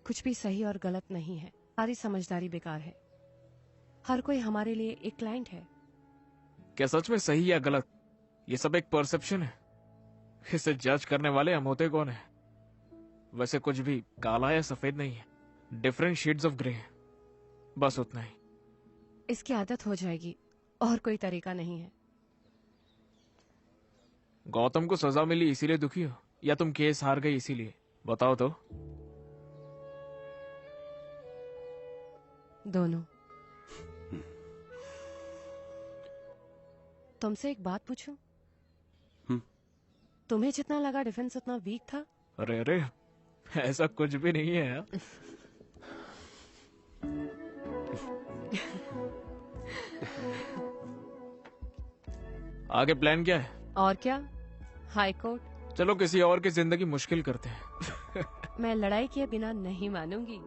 कुछ भी सही और गलत नहीं है, सारी समझदारी बेकार है। हर कोई हमारे लिए एक क्लाइंट है। क्या सच में सही या गलत, ये सब एक परसेप्शन है। इसे जज करने वाले हम होते कौन है? वैसे कुछ भी काला या सफेद नहीं है, डिफरेंट शेड्स ऑफ ग्रे है, बस उतना ही। इसकी आदत हो जाएगी, और कोई तरीका नहीं है। गौतम को सजा मिली इसीलिए दुखी हो, या तुम केस हार गई इसीलिए? बताओ तो। दोनों। तुमसे एक बात पूछूं? तुम्हें जितना लगा डिफेंस उतना वीक था? अरे अरे, ऐसा कुछ भी नहीं है यार। आगे प्लान क्या है? और क्या, हाई कोर्ट। चलो किसी और की जिंदगी मुश्किल करते हैं। मैं लड़ाई किए बिना नहीं मानूंगी।